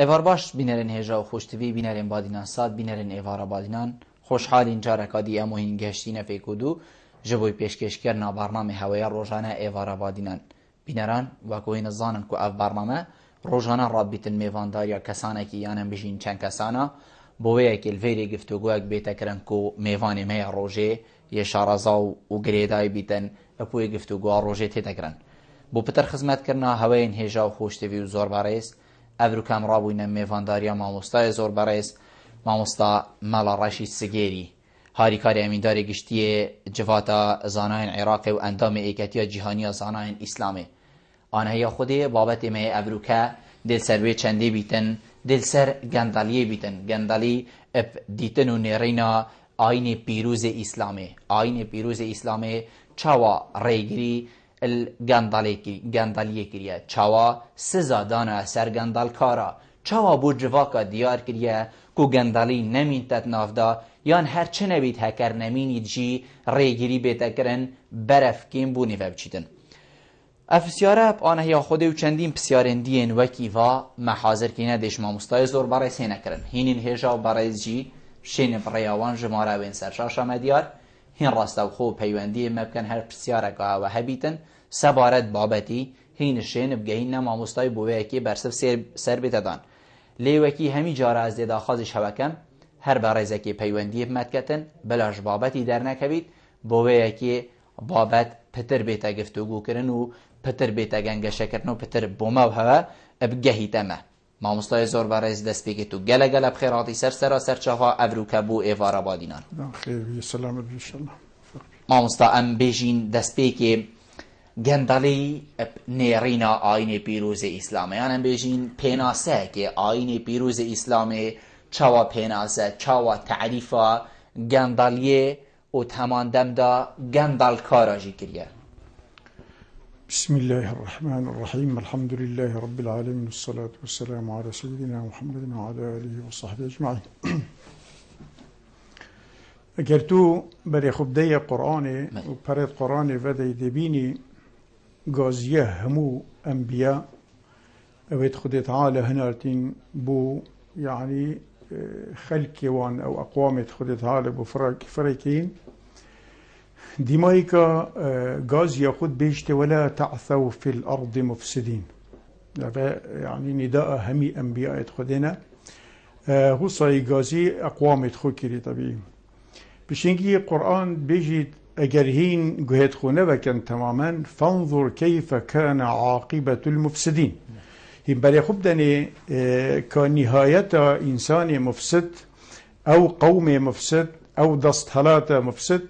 ایوار باش بینرین هجا و خوشتوی بینرین بادینان ساد بینرین ایوارا بادینان خوشحالین جارکادی امو هین گشتین فیکودو جبوی پیشکش کرنا برنامه هوای روزانه ایوارا بادینان بینران وکوین الزانن کو اف برنامه روزانه رابطن میوانداریا کسانه کی یانم بجین چند کسانا بوه اکل ویری گفتگوک بیتا کرن کو میوانی می روزه یه شارزاو و گریدای بیتن اپوی گفتگو روزه تیتا کرن بو پتر خدمت کرنا هوین هجا و خوشتوی و زور باریس ابرو کام رابوین میوانداریا ماموستای زور باریس ماموستا مالا راشی سگیری هاریکاری امینداری گشتی جواتا زاناین عراقی و اندام ایکتیا جهانی زاناین اسلامی آنها خودی بابت می ابروکا دل سروی چندی بیتن دل سر گندالی بیتن گندالی اب دیتن و نیرینا آین پیروز اسلامی چاوا ریگری گندالی کریه چاوا سزا دانا سر گندال کارا چاوا بو جواکا دیار کریه کو گندالی نمین تت نافدا یان هر چه نبید هکر نمینید جی ریگری بیتا کرن برف کیم بونی وبچیدن افسیاره اب آنه یا خوده و چندین پسیارندین وکی و محاضر کنه دیش ما مستای زور برای سینه کرن هینین هجا و برای جی شین بریاوان جماره وین سرشاشا مدیار هین راستا و خوب پیوندی مبکن هر پسیاره که و هبیتن سبارت بابتی هین شین بگهین ما مستای بوه اکی برسف سر بیتدان لیوکی همی جاره از دیده خازش هوکم هر برای زکی پیوندی مدکتن بلاش بابتی در نکبید بوه اکی بابت پتر بیتا گفتگو کرن و پتر بیتا گنگشه کرن و پتر بوما و هوا بگهی تمه ما مستای زور برایز دست بگی تو گله گله بخیراتی سر چاها افروکه بو ایوارا بادینان خیلی سلامت بیشالله ما مستا ام بیجین دست بگی گندالی نیرینا آین پیروز اسلامی ام بیجین پیناسه که آین پیروز اسلامی چاوا پیناسه چاوا تعریفا گندالیه و تماندم دا گندال کاراجی کریه بسم الله الرحمن الرحيم الحمد لله رب العالمين والصلاة والسلام على سيدنا محمد وعلى آله وصحبه أجمعين اگر تو برای خود دی قرآن و پرد قرآن و دی دبینی گازیه همو انبیاء اوید خود تعالی هنارتین بو يعني خلق وان او اقوام خود تعالی بو فرقين ديماي كا غاز ياخد بيشت ولا تعثوا في الأرض مفسدين يعني نداء همي أنبياء خدنا هو صاي غازي أقوام خو كري طبيعي بشينجي قرآن بيجي أجرهين جهد خونه وكان تماما فانظر كيف كان عاقبة المفسدين هم بري خبدني كنهاية إنسان مفسد أو قوم مفسد أو دستهلات مفسد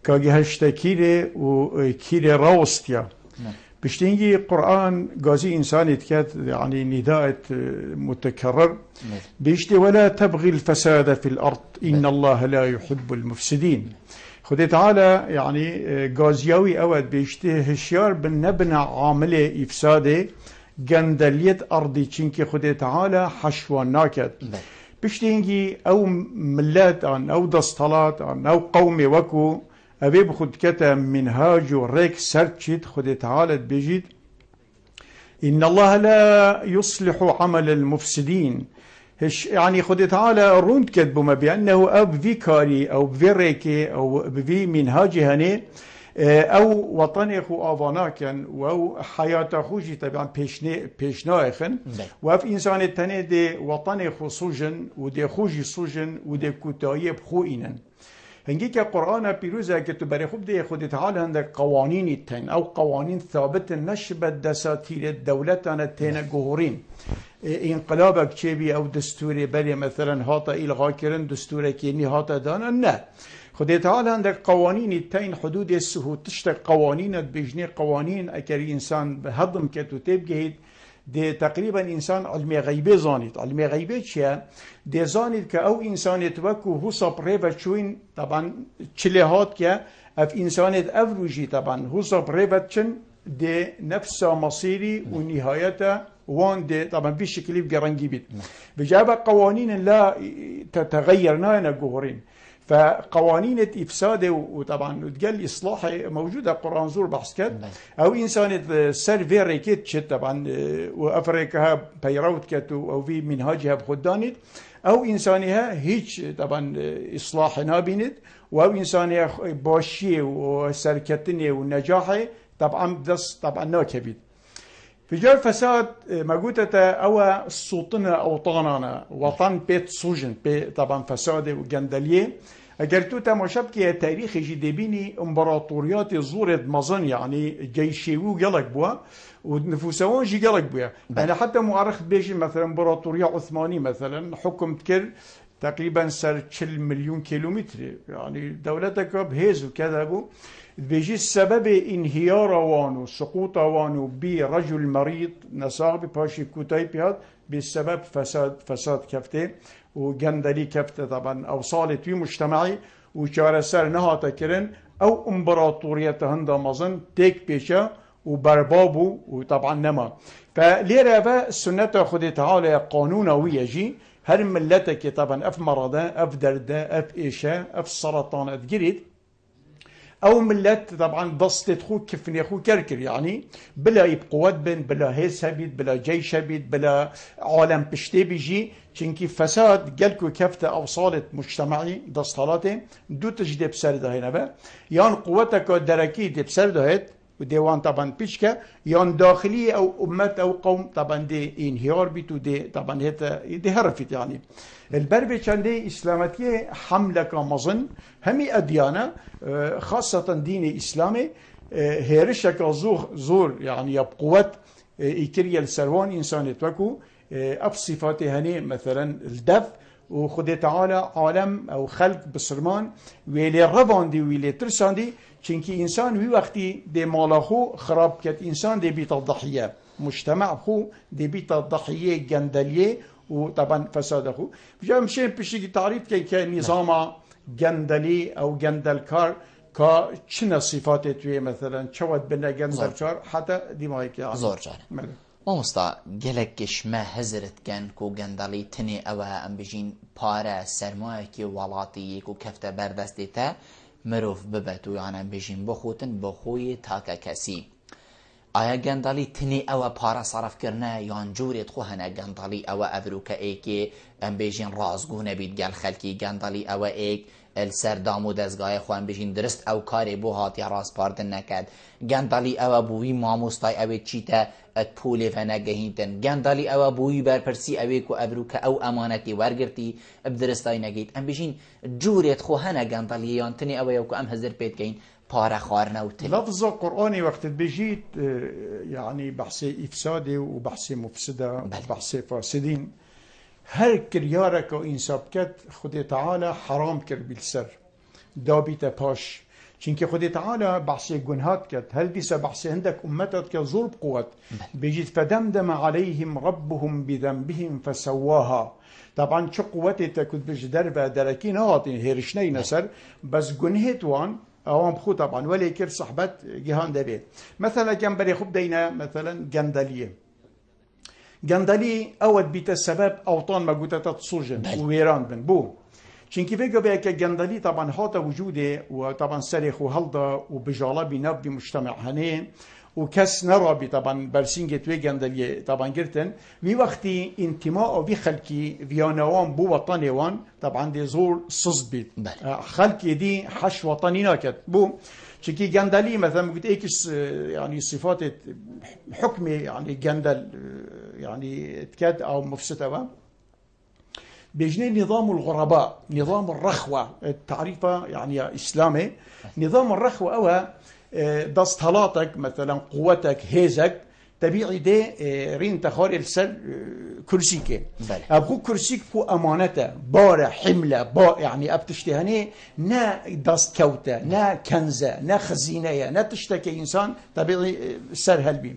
که هشته کیره و کیره راستیا بشتینگی قرآن غازي انسانیت کرد يعني نداء متكرر بيشتي ولا تبغي الفساد في الأرض إن الله لا يحب المفسدين خد تعالى يعني غازياوي أود بيشتي هشيار بالنبنى عامل إفساد جندلية أرضي چنكي خد تعالى حشوان ناكد بشتينجي أو ملات أو دستالات أو قومي وكو أبي بخد كتا منهاج وريك سرتشيت خد تعالى بيجيد إن الله لا يصلح عمل المفسدين يعني خد تعالى روند كتبوا ما بأنه أو بفيكاري أو بفيريكي أو بفي منهاج هني أو وطني خو آواناكن أو حياة خوشي طبعا بيشنايخن وف إنسان التاني دي وطني خو صوجن ودي خوشي صوجن ودي كتايب خو إنن هنگی که قرآن پیروزه که تو برای خوب دی خود تعالی هندک قوانین تن او قوانین ثابت نشبت دساتیر دولتان تن گهورین انقلابك چه بی او دستوری بری مثلا هاتا الغا کرن دستوری که نی هاتا دانا نه خود تعالی هندک قوانین تن حدود السهو تشتق قوانین بجنی قوانین اگر انسان هضم که تو تبگهید ده تقريبا انسان علمي غيبه زانيت علمي غيبه چه ده زانيت که او انسانيت وكو هو صبره چوين طبعا چلهات که اف انسانيت افروجي طبعا هو صبره چن ده نفس مصيري ونهايته وان ده طبعا بشكل بقرنجي بيت بجاب قوانين لا تتغير نانا جوهرين فقوانين إفساد وطبعا وتقال إصلاح موجودة قرآن زور بحث كد أو إنسان سيرفي ريكيت شت طبعا وأفريقها بيروت كت أو في منهاجها بخدانت أو إنسانها هيج طبعا إصلاح نابينت أو إنسانها باشية وسركتني ونجاحه طبعا دس طبعا ناكبيت في جو الفساد ما قلت أو سلطنة أوطاننا وطن بيت سوجن طبعا فساد وجندلية قلتو تماشبكي تاريخ جديبيني امبراطوريات زورد مظن يعني جيشيو قلق بوا ونفوسوان جي قلق بوا يعني حتى مؤرخ بيجي مثلا امبراطورية عثماني مثلا حكم تكر تقريبا سر 40 مليون كيلومتر يعني دولتك بهيز وكذا بو بيجي السبب انهيار وانو سقوط وانو برجل مريض نصاب باشي كوتاي بيات بسبب فساد كفته وجندلي كفته طبعا او صالت في مجتمعي وشارسر نهاتا كرن او امبراطورية هندا مظن تيك بيشا وبربابو وطبعا نما فليرا السنة خدي تعالى قانونوي يجي هر ملتك طبعا اف مرضى اف دردة اف ايشا اف سرطان اف جريد او ملت طبعا ضستت خو كفني خو كركر يعني بلا يبقوات بن بلا هيس هبيت بلا جيش هبيت بلا عالم بشتي بيجي چنكي فساد قالكو كفته او صالت مجتمعي دستالاته دو تجدي بسرده هنا با يان قوتك دركي دي بسرده هت وديوان طبعا بيشكا يان داخلي او امت او قوم طبعا دي انهيار بيتو دي طبعا هتا دي هرفت يعني البربي كان دي اسلامتيه حمله كمظن همي اديانه خاصه دين اسلامي هيرشك زور يعني بقوه يكري السروان انسان توكو اب صفات هني مثلا الدف وخدي تعالى عالم او خلق بسرمان ويلي رفاندي ويلي ترساندي چونكي انسان وي وقتي دي مالاخو خراب كت انسان دي بيت الضحيه مجتمع خو دي بيت الضحيه جندليه وطبعا فساد اخو جا مشي بشي تعريف كنظام جندلي او جندلكار كا چنه صفات توي مثلا چود بنا جندلكار حتى دماغك يعني زور جان مامستا گلکش ما حضرت کن کو گندلی تنی اوه ام بجین پاره سرمایه که ولاتی کو کفته بردستی تا مروف ببتو یعنی ام بجین بخوتن بخوی تاکا کسی آیا گندلی تنی اوه پاره صرف کرنه یان جوریت خو هنه گندلی اوه افروکه ایکی ام بجین رازگونه بید گل خلکی گندلی اوه ایک السر دامو دزگاه خوان بجین درست او کاری بو هاتی راز پاردن نکد گندلی او بوی ماموستای اوی چیتا ات پولی و نگهینتن گندلی او بوی برپرسی اوی کو ابروک او امانتی ورگرتی بدرستای نگید ام بجین جوریت خو هنه گندلی یانتنی او یو که ام هزر پیت گین پاره خارنه و تلی لفظ قرآني وقت بيجيت يعني بحث إفسادي وبحث مفسدة وبحث فاسدين هر كريارك وإنسابكت خدي تعالى حرام كر بالسر دابيتا باش چونكي خدي تعالى بحث جنهات كت هل ديسا بحث عندك أمتك كظلب قوت بيجيت فدمدم عليهم ربهم بذنبهم فسواها طبعا شو قوتي تكون بيج دربة دركين هاتين هيرشني نسر بس جنهت وان اوام خو طبعا ولا يكر صحبت جهان دبي مثلا جنبري خب دينا مثلا جندليه جندلي اود بيت السبب اوطان ما قلت تصوجن ويران بن بو چونكي فيجا بيك جندلي طبعا هاتا وجوده وطبعا سرخ وهلدا وبجاله بنب بمجتمع هني وكس نرابي طبعا برسينجت وي جندلي طبعا قرتن وي وقتي انتماء في خلقي فيانوان بو وطني وان طبعا دي زور صزبيت خلقي دي حش وطني ناكت بو چونكي جندلي مثلا قلت ايكس يعني صفات حكمي يعني جندل يعني تكاد او مفسده بيجني نظام الغرباء نظام الرخوة التعريفة يعني إسلامي نظام الرخوة أو دستهلاتك مثلا قوتك هيزك طبيعي دي رين تخاري السر كرسيك أبغو كرسيك فو أمانته بارة حملة يعني أبتشتهني نا دست كوتة نا كنزة نا خزينة نا تشتكي إنسان طبيعي سر هلبي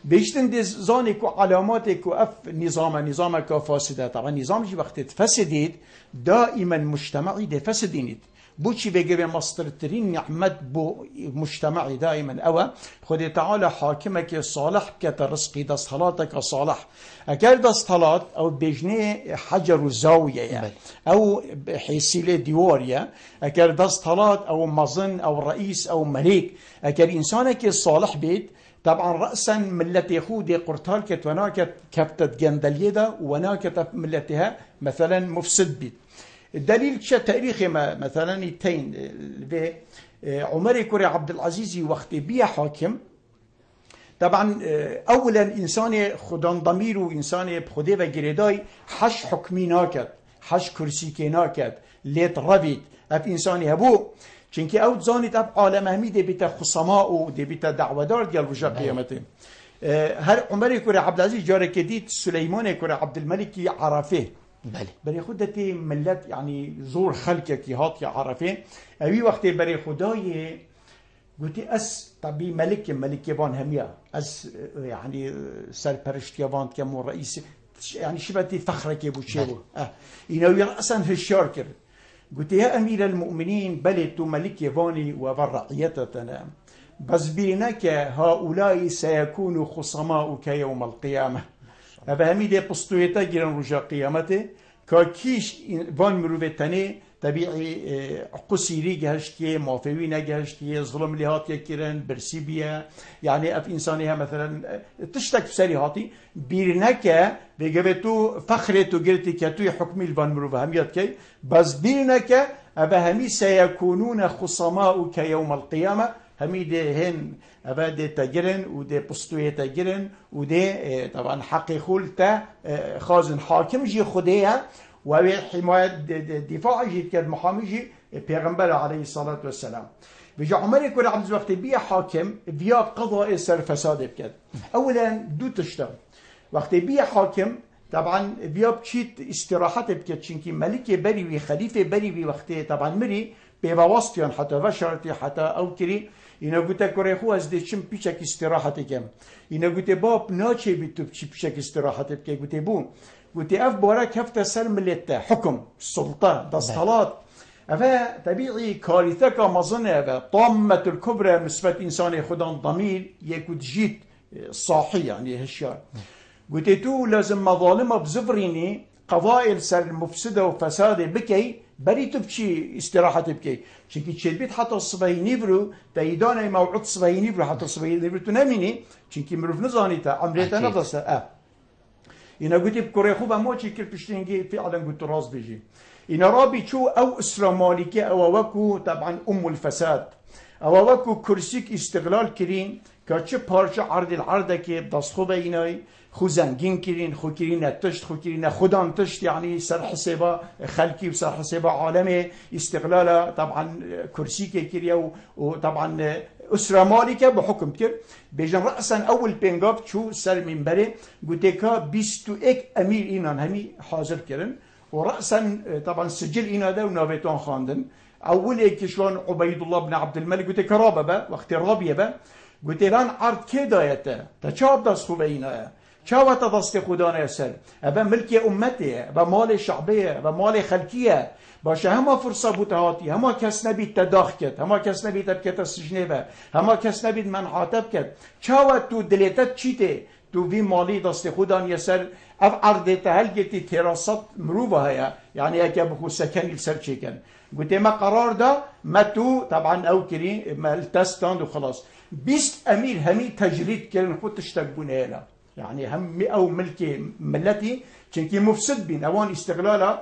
بيشتن دي زانك وعلاماتك وأف نظامك فاسدة طبعا نظام جي وقت تفسديد دائما مجتمعي دي فسدينيد بوشي بيجي مصدرترين نعمت بو مجتمعي دائما أو خدي تعالى حاكمك صالح كترزقي دا صلاتك صالح أكار دا صلات أو بجني حجر زاوية يعني أو حيسيلة ديوريا أكار دا صلات أو مظن أو رئيس أو ملك أكار إنسانك صالح بيت طبعا رأسا ملت يهودي قرطال كت وناكت كبتت جندليدا وناكت ملتها مثلا مفسد بيت الدليل شا تاريخي مثلا التين عمر كوري عبد العزيز وقت بيا حاكم طبعا اولا انسان خدان ضمير و انسان بخده و گریدای حش حکمی ناکد حش کرسی که ناکد لیت روید اف انسانی هبو چونکه او زانید اف عالم همی ده بیتا خصماء و ده بیتا دعوادار دیال رجا قیامته هر عمر كوري عبد العزيز جاره كديت سليمان كوري عبد الملك عرفه بري خدتي ملت يعني زور خلقك هات يا عرفه اوي وقت بري خداي قلتي اس طبي ملك يبان هميا اس يعني سرپرشت يبان كم رئيس يعني شبتي فخرك ابو شيبو انه راسا في الشاركر قلت يا امير المؤمنين بلت ملك يباني وبرعيتنا بس بينك هؤلاء سيكون خصماؤك يوم القيامة أبهمي دي قصتويتا جيران رجا قيامته كاكيش وان مروفتاني طبيعي قصيري جهشتيه موافوي نجهشتيه ظلم لهاتي كيران برسيبيا يعني اف انسانها مثلا تشتك بسالي هاتي بيرنك بيجبتو فخرتو جلتي كتوي حكمي الفان مروفه هميات كي بس بيرنك أبهمي سيكونون خصماؤك يوم القيامة همي دي هن أبدا تجرن ودي بستوية تجرن ودي طبعا حقيقول تا خازن حاكم جي خديها وحماية دفاع جي كد محامي جي پیغمبر عليه الصلاة والسلام بيجي عمر يكون عبد الوقت بيا حاكم بيا قضاء سر فساد بكد أولا دو تشتغل وقت بيا حاكم طبعا بيا بشيت استراحات بكد شنكي ملك بريوي خليفة بريوي وقت طبعا مري بواسطيان حتى وشرتي حتى أو كري اینا گوته کره خو از دچم پیچک استراحت کم اینا گوته باب ناچه بیتو پیچک استراحت بک گوته بو گوته اف بارا کفت سر ملت حکم سلطه دستالات افا طبيعي كارثه كمظنه و طامه الكبرى مثبت انسان خدان ضمير يكود جيت صاحي يعني هالشيء قلت تو لازم مظالم بزفريني قضايا سر مفسده وفساد بكي بريتو بشي استراحه بكي شكي تشبيت حتى الصبي نيفرو تايدانا موعد صبي نيفرو حتى الصبي نيفرو تناميني شكي مروف نزانيتا عمريتا نفسها اینا گویی بکره خوب اما چی کل پشتینگی فعلا گویی راز بيجي اینا رابي شو او اسره مالكه او وكو طبعا الفساد او وكو كرسيك استغلال كرين كاتش پارچه عرض العرضه که دستخو بینای خو زنگین کرین خو کرین تشت خو کرین خودان تشت يعني سر حسابه خلقي وسر حسابه عالمي استغلال طبعا كرسيك كريا وطبعا اسره مالكه بحكم كر بيجن راسا اول بينغاب شو سر منبره قوتيكا 21 امير اينان همي حاضر كرن وراسا طبعا سجل اينا ده ونافيتون خاندن اول كشلون عبيد الله بن عبد الملك قوتيكا رابه وقت رابيه با قوتيران عرض كدايته تشاب دستو بينا شاوت دست خدانه يسر ابا ملك امته ابا مال شعبيه ابا مال خلقيه باشه هما فرصه بوتهاتي هما کس نبید تداخل کرد هما کس نبید بکت سجنه با هما کس نبید منعاتب کرد شاوت تو دلیتت چیته تو وی مالی دست خدان يسر اف عرض تهلگتی تراست مروبه هيا يعني اكا بخو سكن السر چيكن قلت ما قرار ده ما تو طبعا او كرين ما التستاند وخلاص 20 امير همي تجريد كرن خود تشتقبون هلا يعني هم او ملكي ملتي چنكي مفسد بين اوان استغلاله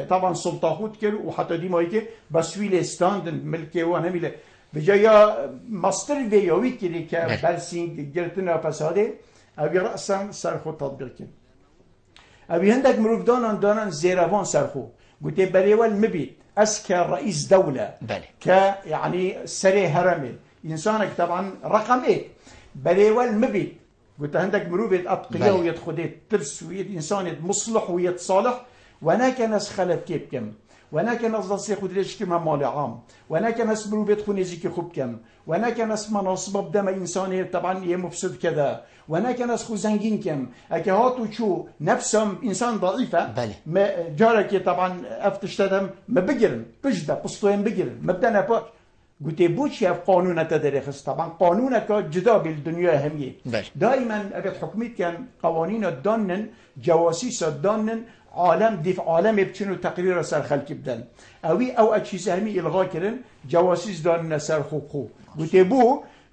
طبعا سلطه خود كر وحتى دي مايكي بسويل ستاند ملكي وان همي بجايا ماستر فيوي كري كبرسين جلتنا فساده ابي راسا سرخو تطبيق كن ابي عندك مروف دانان زيرافان سرخو قلت بريوال مبيت اسكى رئيس دوله ك يعني سري هرمي انسانك طبعا رقم ايه بريوال مبيت قلت عندك مروفة أتقياء ويدخدت ترس ويد إنسان مصلح ويتصالح وانا كناس خلت كيف كم وناكن از دست خود ریش کم مال عام وناكن اس برو بيت خونيزي كي خوب كم وناكن اس مناصب بدم انساني طبعا يمفسد كذا وناكن اس خو زنجين كم اكهاتو شو نفسهم انسان ضعيفه بله ما جارك طبعا افتشتدم ما بقرن بجده قسطين بقرن ما بدنا باش قلت بوش يا قانون تدريخ طبعا قانونك جدا بالدنيا همية دائما ابد حكميت كان قوانين الدانن جواسيس الدانن عالم عالم بتشنو تقرير سر خلق بدن او اشيز همي الغا كرن جواسيس دانن سر خوب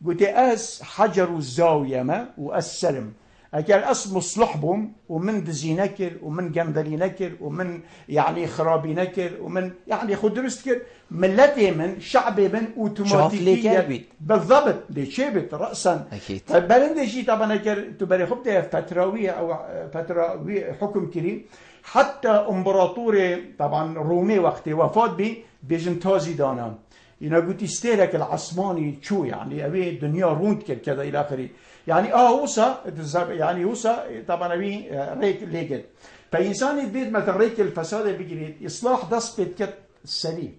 قلت اس حجر الزاويه ما والسلم اكل اس مصلح بهم ومن دزينكر ومن جندلينكر ومن يعني خرابينكر ومن يعني خدرستكر ملتي من شعبي من اوتوماتيكيا بالضبط دي شيبت راسا اكيد بلندشي طبعا تبري خبطه فتراويه او فتراوي حكم كريم حتى امبراطوري طبعا رومي وقت وفات بي بيجن تازي دانا ينا قلت استهلك العثماني شو يعني ابي الدنيا روند كذا الى اخره يعني اوسا يعني اوسا طبعا ابي ريك ليجد فانسان البيت مثلا ريك الفساد بيجري اصلاح دست بيت سريع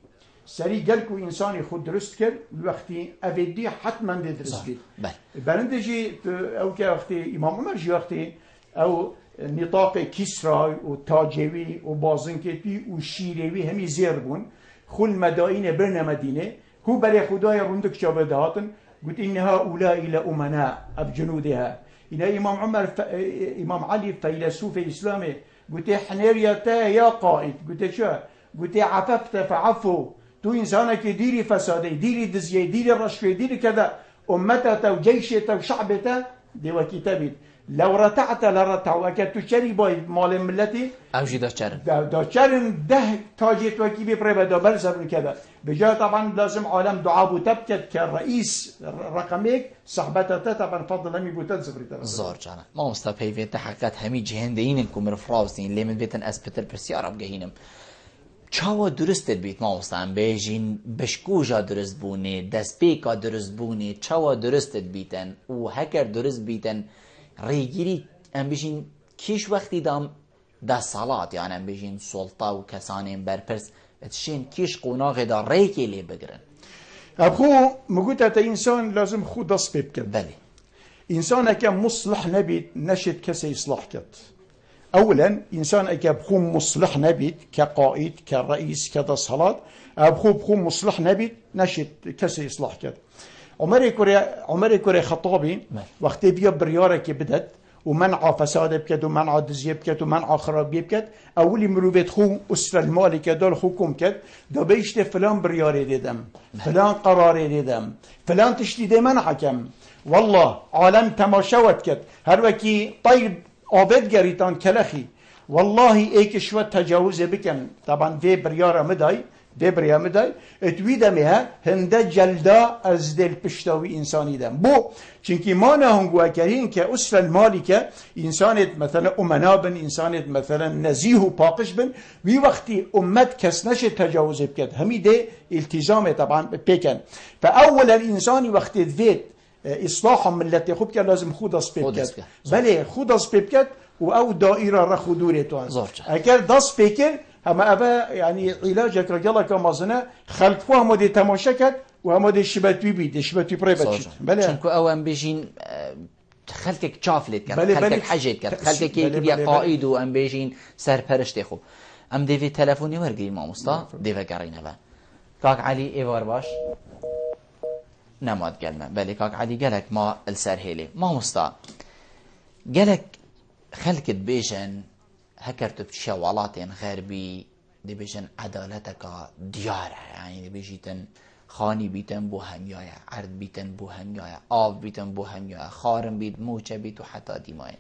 سريع قالكو انسان يخد درست كر وقتي افيدي حتما درست بيت بلندجي او كوقتي امام عمر جي وقتي او نطاق كسرى وتاجوي وبازنكتي وشيروي همي زير بون خل مدائن برنا مدينه هو بري خداي روندك شابه دهاتن قلت إن هؤلاء لأمناء بجنودها إن إمام عمر إمام علي فيلسوف إسلامي قلت حنيريتا يا قائد قلت شو قلت عففت فعفو تو إنسانك ديري فسادي ديري دزيه ديري رشوه ديري كذا أمتها وجيشها وشعبها دي وكتابت لو رتعت لرتعوا اكد تشتري باي مال ملتي اوجي داشترن داشترن ده تاجيت وكي بيبري دبل زبن كذا بجاء طبعا لازم عالم دعاء وتبكت كرئيس رقميك صحبته طبعا فضل امي بوتل زبري زار جانا ما مستفي في تحققات همي جهندينكم رفراوسين اللي من بيتن اسبتر بسيارة بجهينم چاوا درست بیت ما مستعم بیجین بشکوجا درست بونه دسپیکا درست بونه چاوا درست بیتن و هکر درست بیتن ریگیری ام بیشین کیش وقتی دام ده صلات يعني ام بیشین سلطه و کسانین برپرس اتشین کیش قناغ دا ریکی لی بگرن ابخو مقوت اتا انسان لازم خود دست ببكت بله انسان اكا مصلح نبيت نشد كسي يصلح كت اولا انسان اكا بخو مصلح نبيت كقائد كرئيس كذا صلاة بخو مصلح نبيت نشد كسي يصلح كت عمر كوري خطابي وقت بيا بريارك بدت ومنع فساد بكت ومنع دزيه بكت ومنع خراب بكت اولي مروبت خو اسر المال كدال حكم كت دا بيشت فلان برياري ديدم فلان قراري ديدم فلان تشتي من حكم والله عالم تماشوت كت هر وكي طيب عابد قريتان كلخي والله ايك شوت تجاوز بكن طبعا في بريارة مداي دبريا مداي اتويدمها هنده جلدا از دل پشتاوی انسانی دم بو چونکی ما نهنگو اکرین که اصل المالی که انسانت مثلا امنا بن انسانت مثلا نزیه و پاقش بن وی وقتی امت کس نشه تجاوز بکد همی ده التزام طبعا بکن فاولا انسانی وقتی دوید اصلاح ملت خوب که لازم خود از بکد بله خود از بکد و او دائره را خودوره تو اگر دست بکن اما ابا يعني علاجك رجالك كمازنه خلق هم دي تماشكت وهم دي شبتوي بي دي شبتوي بريبت بله چونكو او ام بيجين خلقك چافلت كرد خلقك حاجت كرد خلقك يا قائد و ام بيجين سرپرشت خو ام ديفي تلفوني ورگي ما مستا ديفا قرينه با كاك علي ايوار باش نماد قلنا بله كاك علي قالك ما السرهيلي ما مستا قالك خلقت بيجن هكرت بشوالات غربي دي بيجن عدالتك ديارة يعني دي بيجيتن خاني بيتن بو هميايا عرض بيتن بو هميايا آف بيتن بو هميايا خارم بيت موچه بيت وحتى ديماين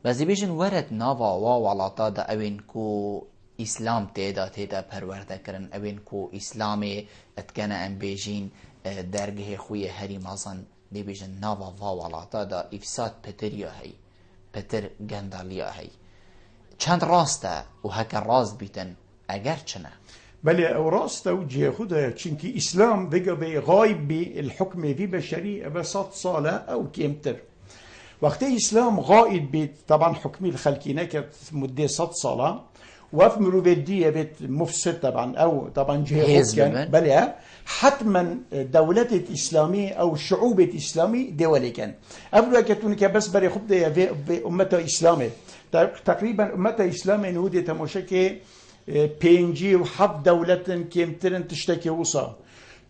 بس دي بيجن ورد ناوا والاتا دا اوين كو اسلام تيدا پرورده کرن اوين كو اسلامي اتكنا ام بيجين درگه خوية هري مازن دي بيجن ناوا والاتا دا افساد پتريا هي پتر گنداليا هي چند راسته و هک راست بیتن اگر چنه بله او راسته و جه خوده چونکی اسلام بگه به غایب بی الحکم في بشری به 100 ساله او کمتر وقتی اسلام غائب بی طبعا حکمی الخلقی نکرد مده 100 ساله وف مروفيت دي بيت مفسد طبعا او طبعا جهه كان بلا حتما دولة إسلامية أو شعوب إسلامي دولة كان قبل كتونك بس بري خبدة في أمة إسلامي تقريبا أمة إسلامي نودي تموشكي بينجي وحب دولة كيمترن تشتكي وصا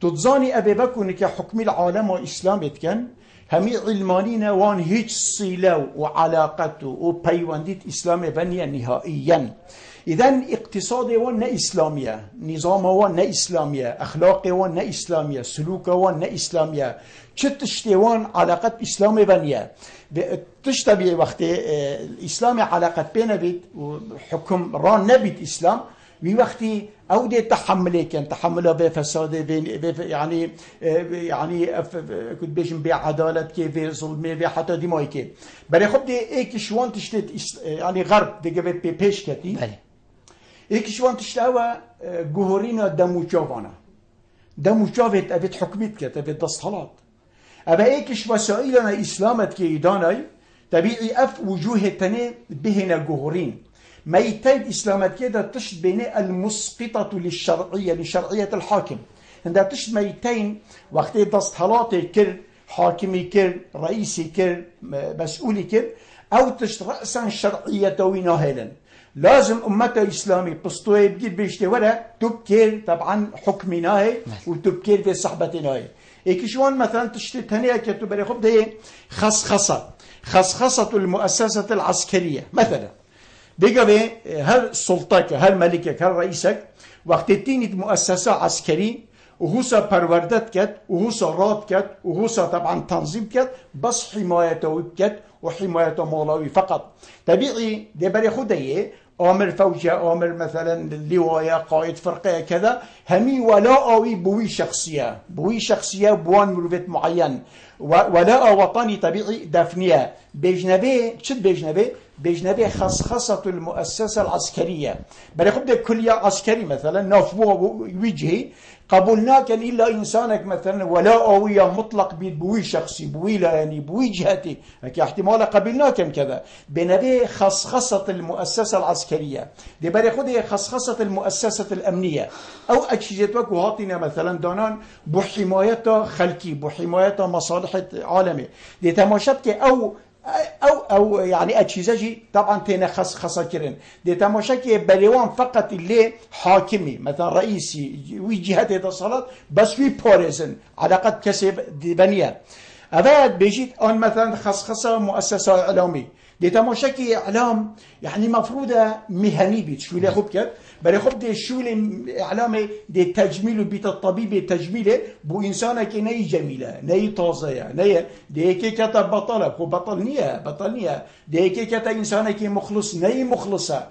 تتظاني أبي بكو نك حكم العالم وإسلامي كان همي علمانين وان هيج صيلة وعلاقته وبيوانديت إسلامي بنيا نهائيا إذن اقتصادي وانا إسلامية نظام وانا إسلامية أخلاقي وانا إسلامية سلوك وانا إسلامية تشتي وان علاقات إسلامي بنيا تشتبه وقت الإسلامي علاقات بين بيت وحكم ران نبيت إسلام بوقتي او دي تحمله كان تحمله بفساد يعني كنت بيجم بعداله كيف ظلمه حتى دماغ كيف بري خب دي ايك شوان تشتت يعني غرب دي جبت بيش كتي ايك شوان تشتاوا جوهرينا دموچاوانا دموچاوت ابيت حكمت كت ابيت دستالات ابا ايكش وسائلنا اسلامت كي داناي طبيعي اف وجوه تاني بهنا جوهرين ميتين إسلامات كده تشت بين المسقطة لشرعية الحاكم عندها تشت ميتين وقت دستهلاتي كر حاكمي كر رئيسي كر مسؤولي كر أو تشت رأسا شرعية وناهلا لازم أمة إسلامي بسطوية بجيب بيشتي ورا تبكير طبعا حكمي ناهي وتبكير في صحبتي ناهي إيكشوان مثلا تشتي تانية كتو بري خب ده خصخصة المؤسسة العسكرية مثلا بيجا بي هل سلطك هل ملكك هل رئيسك وقت تيني مؤسسة عسكري وهوسا پروردت كت وهوسا راد كت وهوسا طبعا تنظيم كت بس حمايته كت وحمايته مولوي فقط طبيعي دي بري خديه آمر فوجة آمر مثلا لواية قائد فرقة كذا همي ولاء بوي شخصية بوان مروفت معين ولاء وطني طبيعي دفنية بجنبه شد بجنبه خصخصة المؤسسة العسكرية بل يخبد كلية عسكري مثلا نافوه وجهي قبولناك إلا إنسانك مثلا ولاء مطلق بوي شخصي بوي لا يعني بوي جهتي هكي احتمال قبلناك كذا بنبي خصخصة المؤسسة العسكرية دي بل يخبد خصخصة المؤسسة الأمنية أو أكشيجتوك وهاتنا مثلا دانان بحماية خلقي بحماية مصالح عالمي دي تماشتك أو يعني أجهزة طبعا تينا خصخصة كرن دي تماشاكي بليوان فقط اللي حاكمي مثلا رئيسي وجهات اتصالات بس في بوريزن علاقة كسب بنية أبعد بيجيت أن مثلا خصخصة مؤسسة إعلامي دي تماشاكي إعلام يعني مفروضة مهني بيت شو اللي خب كد بل خب دي شو اللي إعلامي دي تجميل بيت الطبيب تجميله بو إنسانك ني جميلة ني طازية ني دي كي كتا بطلة هو بطل دي كي كتا إنسانك مخلص ني مخلصة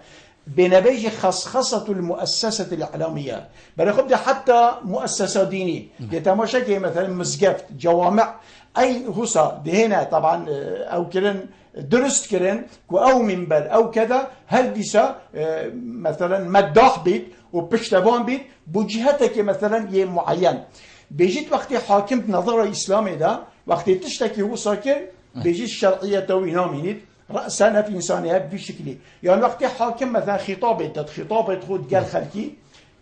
بنبيج خصخصة المؤسسة الإعلامية بل خب دي حتى مؤسسة ديني دي تماشاكي مثلا مسقفت جوامع أي هوسا دي هنا طبعا أو كرن درست كرن أو منبر أو كذا هل ديسا مثلا مداح بيت وبشتبان بيت بوجهتك مثلا معين بيجيت وقت حاكم نظر إسلامي ده وقت تشتكي هو ساكر بيجيت الشرعية توينامينيت رأسنا في إنسانها بشكل يعني وقت حاكم مثلا خطابة خود قال خلقي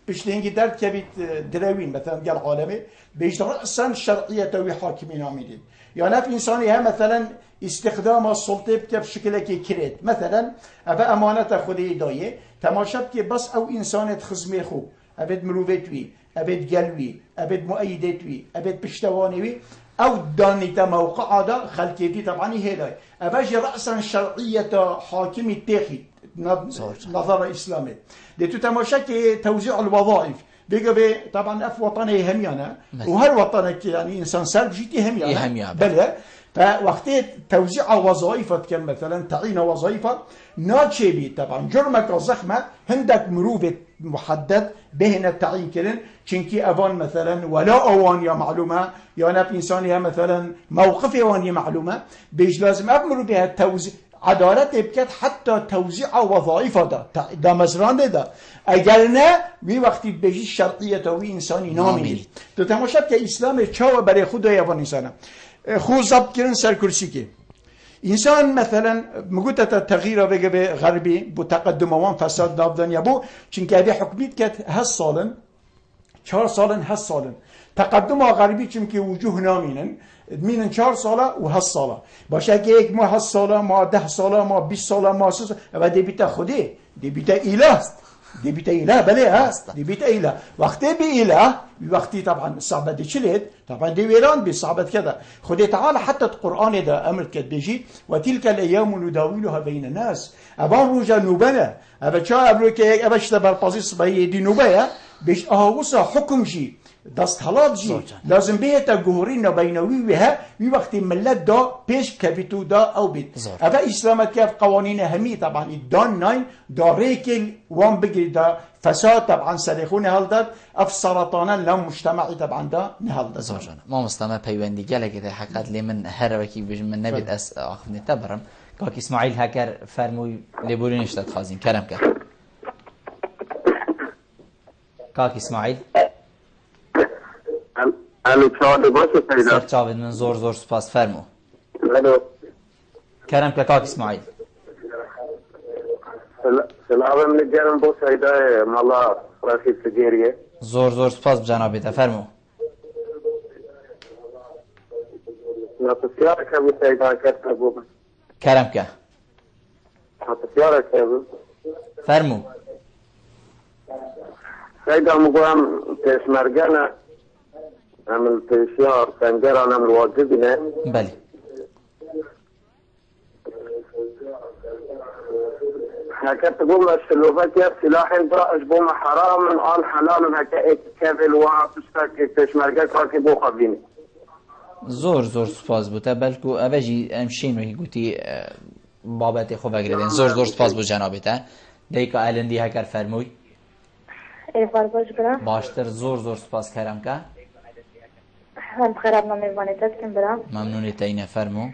بشتينجي دارت كبيت دراوين مثلا قال عالمي بيجيت رأسا الشرعية توي حاكمين عميدين يعني في إنسانها مثلا استخدام السلطة بشكل كريت مثلا أبا أمانة خودي دايه تماشب كي بس أو إنسانة خزمي خو أبد مروفتوي أبد قلوي أبد مؤيدتوي أبد بشتوانيوي أو دانيتا موقع دا خلقيتي طبعا هيلاي أباجي رأسا شرعية حاكم التاخي نظر إسلامي دي تتماشى كي توزيع الوظائف بيجي طبعا اف وطني هميانا وهل وطنك يعني انسان سالب جيتي هميانا بلا فوقت توزيع وظائفك كان مثلا تعين وظيفه ناتشيبي طبعا جرمك زخمه عندك مروفه محدد بهنا التعيين كرن چنكي افان مثلا ولا اوان يا معلومه يا ناب انسانيه مثلا موقفي وان يا معلومه بيج لازم امر بها التوزيع عدالت بکت حتی توزیع وظایف دا مزران ده اگر نه وی وقتی بجی شرعیت و انسانی نامید تو تماشا که اسلام چاو برای خود یوان انسانه خود ضبط کرن سر کرسی که إنسان مثلا مقولت التغيير في غربي بتقدم وان فساد داف دنيا بو چونك هذه حكميت كت هالصالن 4 سالن هالصالن تقدم غربي چونك وجوه نامينن مين 4 ساله وهالصاله باشه که یک ما هالصاله ما 10 ساله ما 20 ساله ما 30 و دي بيتا خودي دي بيتا اله دي بيتا اله بله هست دي بيتا اله وقتی به اله وقتی طبعا صعبه دي شلت طبعا دي ويران بصعبه كذا خدي تعالى حتى القران ده امر كد بيجي وتلك الايام نداولها بين الناس ابان روجا نوبله ابا چا ابرو که ابا شته برپازی صبحی دي نوبه بيش اهوسا حكم جي دست حالات جي لازم بيتا جهورين بينوي وها وي وقت ملت دا بيش كبيتو دا او بيت ابا اسلامت كيف قوانين همي طبعا الدان ناين دا ريكل وان بجري دا فساد طبعا سرخون هالداد اف سرطانا لم مجتمعي طبعا دا نهالداد زوجنا ما مستمع بيوندي جالك ده حقات لي من هروكي بيج من نبي اس اخذني تبرم كاك اسماعيل هكر فرموي لبولين اشتات خازين كلام كاك اسماعيل الو چاوده باشه پیدا سر چاود من زور سپاس فرمو الو کرم که کاک اسماعیل سلام من جرم بو پیدا مالا راشد سجیریه زور سپاس بجنابی تا فرمو نفسیار که بو پیدا کرد بو کرم که نفسیار که بو فرمو پیدا مگوهم پیشمرگانه عمل پیشیار سنجران عمل واجبی نه بله هكا تقوم السلوفات سلاح داعش بوم حرام آن حلال هكا كابل وعطشتك تشمرقات راكي بو خبيني زور سپاس بوده بلکو اوجی امشین رو که گوتی بابت خوب اگردین زور سپاس بود جنابتا دیکا الندی هکر فرموی باش برام باشتر زور سپاس کرم که هم خراب نمیوانیت کن برام ممنونی تینه فرمو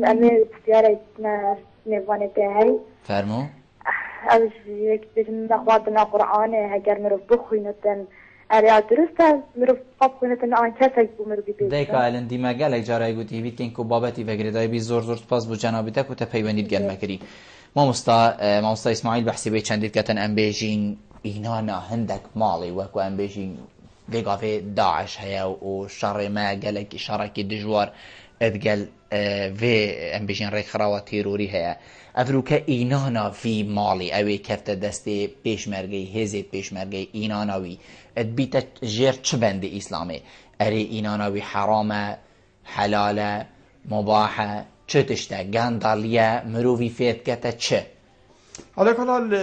امی بسیار نمیوانیت هی فرمو اوش یک بجن نخوادنا قرآن هگر مرو بخوینتن اریا درسته مرو بخوینتن آن کسک بو مرو بیبیشن دیکا الندی مگلک جارای گوتی وید کن که بابتی وگردای بی زور سپاس بود جنابتا که تا پیوندید گل مکری ما مستا اسماعیل بحثی بی چندید کتن ام بیجین اینا نه هندک مالی وکو ام بیجین لقافه داعش هيا وشر ما قالك شركي دجوار ادقل في ام بيجين ريك خراوة تيروري هيا افروكا اينانا في مالي اوي كفت دستي بيشمرگي هزيت بيشمرگي ايناناوي ادبيتا جير چبند اسلامي اري ايناناوي حرامة حلالة مباحة چتشتا قاندالية مروفي فيت كتا چه على كل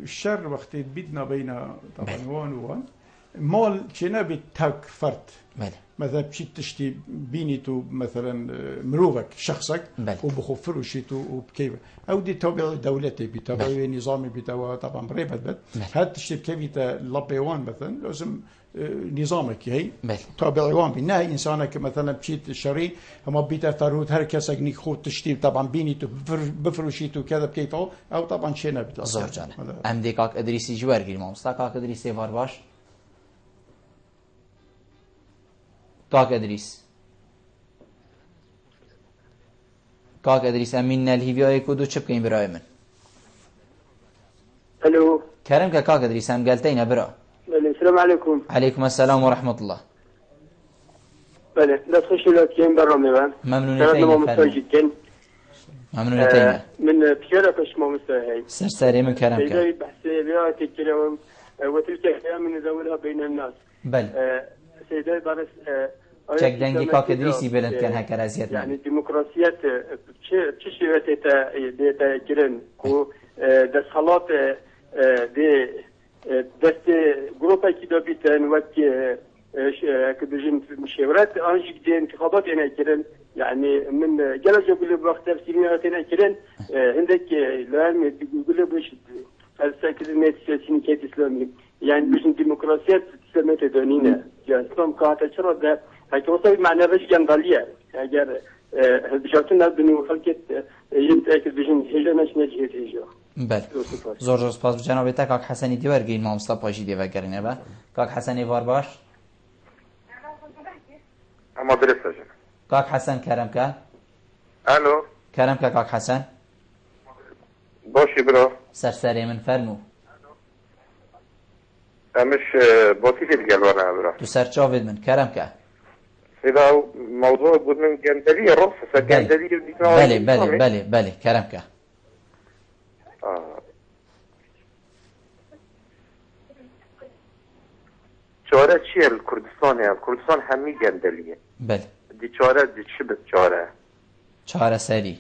الشر وقت بدنا بين طبعا وان وان مال چنه بتاك فرد بله مثلا بشي تشتي بينيتو مثلا مروفك شخصك بله وبخفرو شيتو وبكيف او دي تابع دولتي بتابع نظامي بتابع طبعا بريبت بل هاد تشتي بكيفيتا لابيوان مثلا لازم نظامك هي تابع وان بناء انسانك مثلا بشيت شري هم بيتا ثروت هر كسك نيك خود تشتي طبعا بينيتو بفروشيتو كذا بكيفو او طبعا شينا بتاع زوجان ام ديكاك ادريسي جوارغي مامستاكاك ادريسي وارباش كاك ادريس امين الهيفياي كودو چبكين براي من الو كرم كاك ادريس ام قالتين برا السلام عليكم عليكم السلام ورحمه الله بله لا تخشوا لا كاين برا ميوان ممنونتين ممنونتين من بشيرة كش ما مستهي سرساري من كرم كاك سيدي بحثي بياتي الكلام وتلك الايام نداولها بين الناس بل سيدي بارس چک دنگی کاک ادریسی بلند کن هکر ازیت يعني ديمقراطيات تشي ديتا جرن و دسخلات دي دست جروبا كي دابيتن وقت كبجن مشاورات انجي دي انتخابات انا جرن يعني من جلسه يقول وقت تفسيرات انا جرن عندك لازم يقول باش السكرتير سياسي كيت اسلامي يعني باش ديمقراطيات تسمت دونينا يعني اسلام كاتا شرط ده هيك وصل معنى باش جنداليه اگر بشرطنا بنو خلقت يتاكد باش هجا مش نجيت هجا بله زور سپاس جناب تا کاک حسنی دیور گین ما مصطفی دی وگرینه با کاک حسنی وار باش اما درست کاک حسن کرم که الو کەرەم کە کاک حەسەن باشی برا سەرسەرێ من فەرموو امش بوتي في الجلوانة برا تو سەرچاوێت من کەرەم کە إذا موضوع بود من جندلية رخصة جندلية بله بله بله بله کەرەم کە چاره چیه الكردستان يا الكردستان همي جندلية بله دي چاره دي چی بد چاره چارەسەری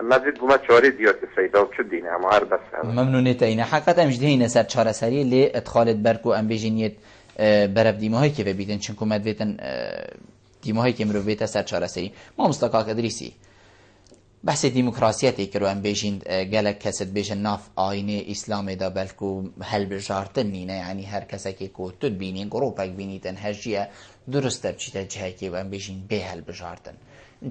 ما زيد بما چاره ديات سيدا وشو دينه اما هر بس مەمنونێتە ئینە حقیقەت ئەمش دێنە سەر چارەسەری لێ ئەدخالت بەرک و ئەم بێژینیت بەرەب دیمەهایی کێ ببیتن چونکو مەدوێتن دیمەهایی کێ مرۆڤ بێتە سەر چارەسەری مامۆستا کاک ئەدریسی بەحسێ دیموکراسیەتێ کرد و ئەم بێژین گەلک کەست بێژن ناف ئاینێ ئیسلامێدا بەلکو هەلبژارتن نینە یعنی هەر کەسێکی کۆ تت بینین گڕۆپێک بینیتن هەژیە درستە بچیتە جهەیەکی و ئەم بێژین بێ هەلبژارتن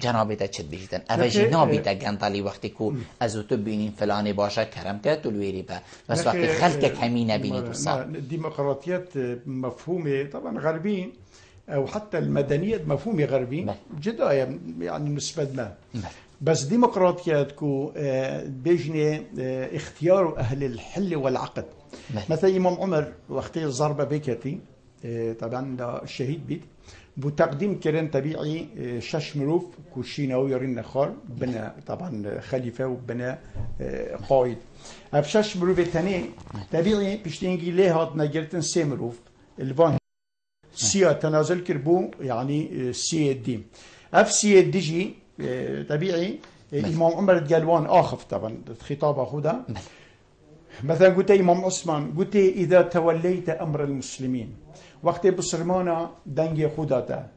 جنابێتە چت بێژیتن ئەڤەژی نابێتە گەندەڵی وەختی کو ئەز و تو بینین فلانێ باشە کەرەم کە تو لوێری بە بەس وەختی خەلکێک هەمی نەبینی دوسا الديمقراطيات مفهومة طبعا غربي أو حتى المدنية مفهومة غربي جدا يعني نسبة ما بس ديمقراطيات كو بيجني اختيار أهل الحل والعقد مثلا إمام عمر وقت الضربة بكتي طبعا الشهيد بيت بتقديم كرن طبيعي شش مروف كوشينا ويرين خار بنا طبعا خليفة وبنا قائد أفشش مروف الثاني طبيعي بيشتينجي ليه هاد نجرتن سي مروف الفان سيا تنازل كربو يعني سي دي اف سي دي جي طبيعي امام عمر الجلوان اخف طبعا خطاب اخودا مثلا قلت امام عثمان قلت اذا توليت امر المسلمين وقت بصرمانا دنجي خوداتا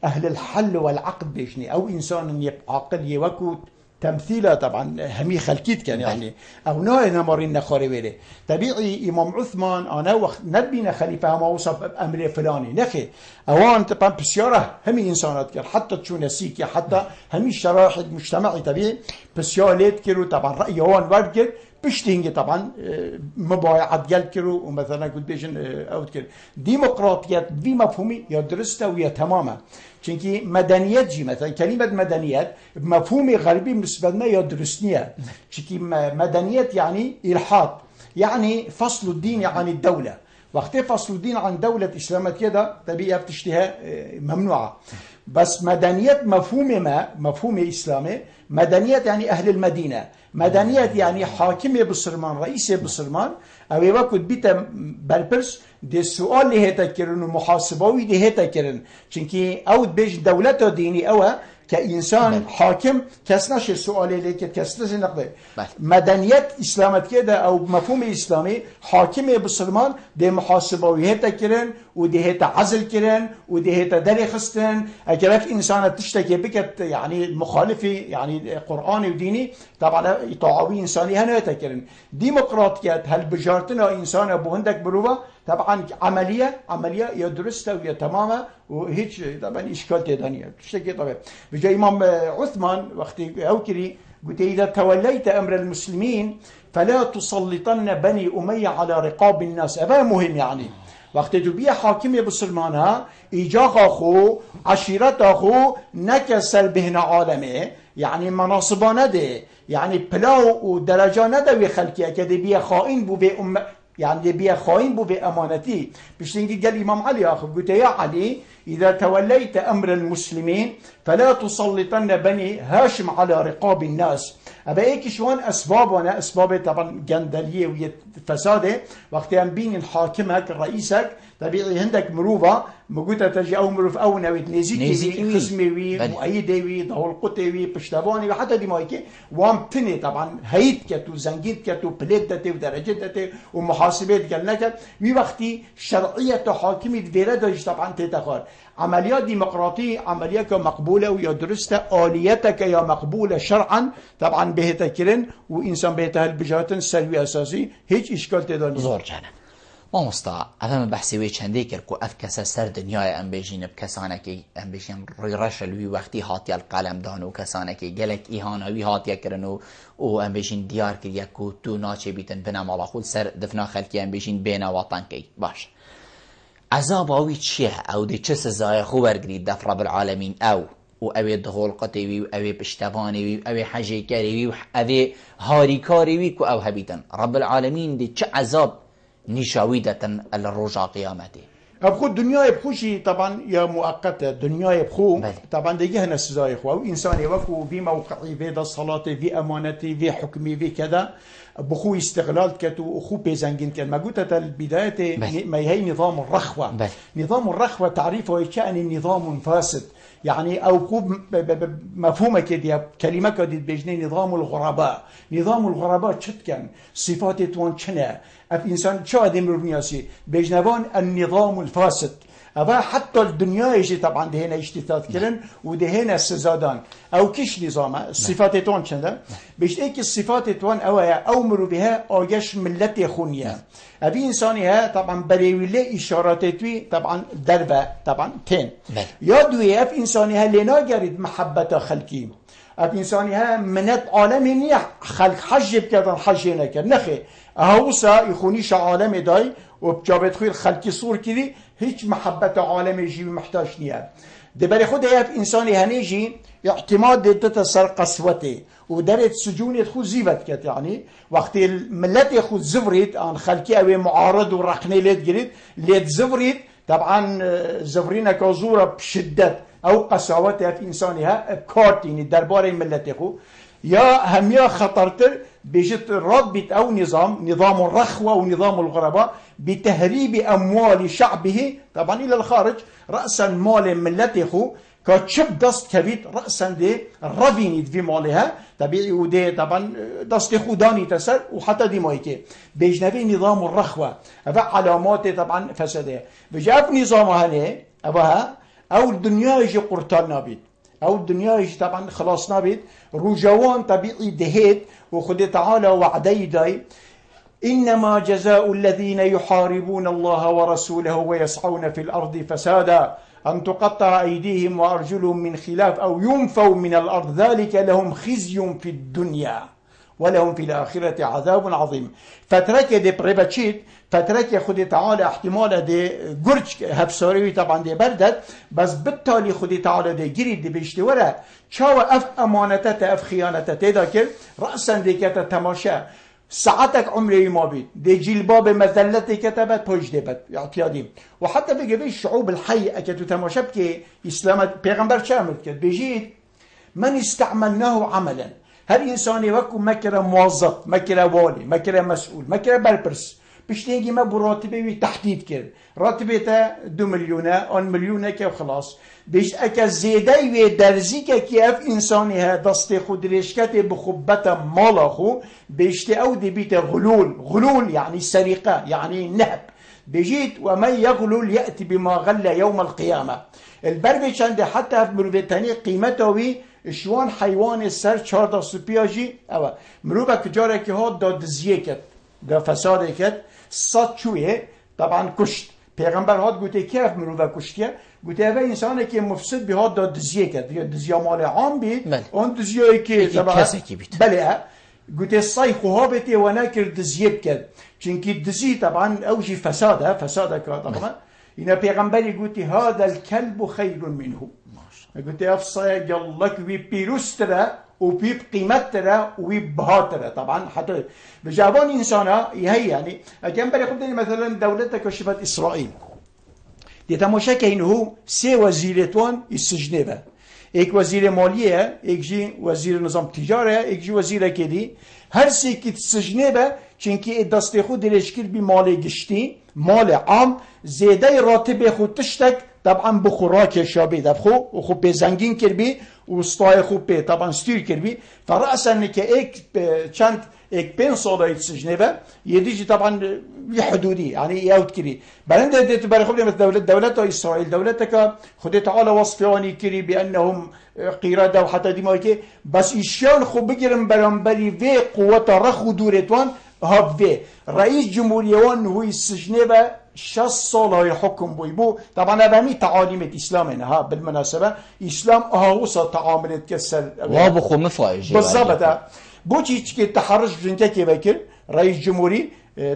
اهل الحل والعقد بيشني او انسان عاقل يوكو تمثيله طبعا همي خلكيت كان يعني او نوع نمرين نخاري ويلي طبيعي امام عثمان انا وقت نبينا خليفه ما وصف امر فلاني نخي اوان طبعا بسياره همي انسانات كان حتى تشون سيكي حتى همي شرائح المجتمعي طبيعي بسيالات كيلو طبعا راي اوان ورد بشتينجي طبعا مبايعات قال كيلو ومثلا قلت بيجن اوت كيلو ديمقراطيات في مفهومي يدرسته ويا تماما چونكي مدنيات جي مثلا كلمة مدنيات بمفهوم غربي بالنسبة لنا يدرسنيها چونكي مدنيات يعني إلحاد يعني فصل الدين عن الدولة وقت فصل الدين عن دولة إسلامية كده طبيعي بتشتهى ممنوعة بس مدنيات مفهوم إسلامي مدنيات يعني أهل المدينة مدنيات يعني حاكم بصرمان رئيس بصرمان او وقت بيتا بربرس دي السؤال اللي هيتا كرن ومحاسبوي دي هيتا كرن چونكي او بيج دولته ديني او كإنسان حاكم كسناش السؤال اللي كسناش نقضي مدنيات إسلامت كده أو مفهوم إسلامي حاكم بصرمان دي محاسبوي هيتا كرن ودي هيتا عزل كرن ودي هيتا داري خستن أجرف إنسان تشتكي بكت يعني مخالفي يعني قرآني وديني طبعا طاعوي إنساني هنا هيتا كرن ديمقراطيات هل بجارتنا إنسان أبو هندك بروبا طبعا عملية يدرسها ويا تماما وهيك طبعا إشكال تدانية تشتكي طبعا بجا إمام عثمان وقت أوكري قلت إذا توليت أمر المسلمين فلا تسلطن بني أمية على رقاب الناس هذا مهم يعني وقت تبيع حاكمية بسلمانها إيجاق أخو عشيرة أخو نكسر بهنا عالمه يعني مناصبانه ده يعني بلاو ودرجانه ده وخلقية كده بيا خائن بو بأمة يعني بيا خائن بو بأمانتي بشتنجي قال إمام علي أخو قلت يا علي إذا توليت أمر المسلمين فلا تسلطن بني هاشم على رقاب الناس أبا إيك شوان أسباب طبعا جندلية وفساده وقت أن بين حاكمك رئيسك طبيعي عندك مروفة موجودة تجي أو مروف أو نويت نزيكي خزمي مؤيدي ضهول قطي بشتباني وحتى دي مايكي وام تني طبعا هيت كتو زنجيت كتو بليد دتي ودرجة دتي ومحاسبات قالناك وي وقتي شرعية حاكمية فيرادج طبعا تتخار عمليات ديمقراطية عملية مقبولة ويدرسها آليتك يا مقبولة شرعا طبعا بهتا كرن وإنسان بهتا البجارة سلوي أساسي هيج إشكال تداني زور جانا مامۆستا ئەمە بەحسی وێ چەندەی کرد و ئەف کەسە سەر دنیای ئەم بێژینە کەسانێکی ئەم بێژین ڕووی ڕەشەلوی وەختی هاتیە قەلەمدان و کەسانێکی گەلێک ئیهانەوی هاتیەکردن و ئەم بێژین دیار کردیەک و تو ناچێ بیتن بنە ماڵە خود سەر دفنا خەلکی ئەم بێژین بێنە وەتانکەی باش عەزاباوی چییە ئەو دێ چه سزایە خۆ وەرگریت دەف ڕەب العالەمین ئەو و اوی دغولقتی وی و اوی پشتوانی وی و اوی حجیکاری وی و اوی هاریکاری وی که او هبیتن رب العالمین دی چه عذاب نشاویدتن الرجا قیامتی ابخو دنیای بخوشی طبعا یا مؤقته دنیای بخو طبعا دیگه هنا سزای خو او انسانی وکو بی موقعی وی دا صلاتی وی امانتی وی حکمی وی کذا بخو استغلال كتو وخو بيزنجين كان ما قلت البداية ما هي نظام الرخوة نظام الرخوة تعريفه كأن نظام فاسد يعني أو خوب مفهومة كده كلمة كده بيجني نظام الغرباء نظام الغرباء شت كان صفات توان شنا أف إنسان شو أدم ربنياسي بيجنبان النظام الفاسد أبا حتى الدنيا يجي طبعا دهنا اشتتات كلن ودهنا السزادان أو كيش نظامه الصفات توان شنده بيش إيك الصفات توان أومروا بها أوجش ملتي خونية أبي إنسانها طبعا بريولي إشاراتي طبعا دربة طبعا تين يادوي أف إنسانها لنا جريد محبة خلقي أف إنسانها منت عالمي خلق حجب كذا حجينا كذا نخي أهوسا يخونيش عالم داي وبجابت خوي خلقي صور كذي هيك محبة عالم يجي محتاج نيا دبر خود هيف إنساني هنيجي اعتماد ضد سر قسوته ودرت سجون خود زيفت كت يعني وقت الملت خود زفريت عن خلقي أو معارض ورقني ليت جريت ليت زفريت طبعا زفرينا كزورة بشدة أو قساوتها في إنسانها كارتين دربار الملت خو يا هم يا خطرتر بيجت رابط أو نظام الرخوة ونظام الغرباء بتهريب أموال شعبه طبعا إلى الخارج رأسا مال ملته كتشب دست كبيت رأسا دي رافينيت في مالها طبيعي ودي طبعا دست خوداني تسر وحتى دي مايكي بيجنبي نظام الرخوة هذا علامات طبعا فسده بجاء نظامها هني أبها أو الدنيا يجي قرطان نابيت أو الدنيا يجي طبعا خلاص نابيت رجوان طبيعي دهيت وخد تعالى وعدي داي إنما جزاء الذين يحاربون الله ورسوله ويسعون في الأرض فسادا أن تقطع أيديهم وأرجلهم من خلاف أو ينفوا من الأرض ذلك لهم خزي في الدنيا ولهم في الآخرة عذاب عظيم فترك دي بريباتشيت فترك خد تعالى احتمال دي قرج هفساري طبعا دي بردت بس بالتالي خد تعالى دي جريد دي بيشتورا شاو أف أمانتته أف خيانتته ذاكر رأسا دي كتا تماشا ساعتك عمري ما بيت دي جلباب مذلتي كتبت بوش ديبت اعتيادي وحتى بيجي الشعوب الحية أكتو تماشا بكي إسلام بيغمبر شامل كت بيجيت من استعملناه عملا هل إنساني وكو مكرا موظف مكرا والي مكرا مسؤول مكرا بربرس بيشتيجي ما براتبه تحديد كده راتبته 2 مليون 1 مليون كي وخلاص بيش اكا زيداي درزيكا كيف انساني ها دستي خود ريشكتي بخبته مالخو بيشتي او دي بيت غلول يعني سرقه يعني نهب بيجيت ومن يغلل ياتي بما غل يوم القيامه البربش عندي حتى في مروفتاني قيمته شوان حيوان السر 4 سبياجي او مروبه كجاره كي هاد داد زيكت دا فساد كت صد شويه طبعا كشت پیغمبر هاد گوته کیف مروه کشتیه گوته اوه انسانه که مفسد به هاد داد دزیه کرد دزیا مال عام بید اون دزیایی که بله گوته صای خواه بیتی و نکر دزیه بکرد چونکه دزی طبعا اوجی فساده که طبعا اینا پیغمبری گوته هذا الكلب خیر منه گوته اف صای جلک وی پیروستره وبيب قيمتها وبهاتها طبعا حتى بجابون انسانا هي يعني جنبري خدني مثلا دولتك كشفت اسرائيل دي تماشا كاين هو سي وزيرتون السجنبه ايك وزير ماليه ايك جي وزير نظام تجاره ايك جي وزير كدي هر سي كي السجنبه چونكي دست خود درشكل بمال گشتي مال عام زياده راتب خود تشتك طبعا بخوراك شابي دبخو وخو بزنگين كربي وستای خوب طبعا ستیر کردی فرأسا نکه چند ایک 5 ساله سجنه یدیجی طبعا حدودی یعنی یاد کردی برنده دیت برای خوب نمت دولت اسرائیل دولتك خود تعالى وصفانی کردی بانهم قیراده و حتی دیمایی که بس ایشان خوب بگیرن برانبری وی قوت رخو دورتوان هاب وی رئیس جمهوریوان هوی سجنه 6 سال حكم بو طبعا هذا تعاليم الاسلام هنا بالمناسبه اسلام هاوسا تعامل تكسر وابخو مفايج بالضبط بوچي تحرش جنكي بكر رئيس جمهوري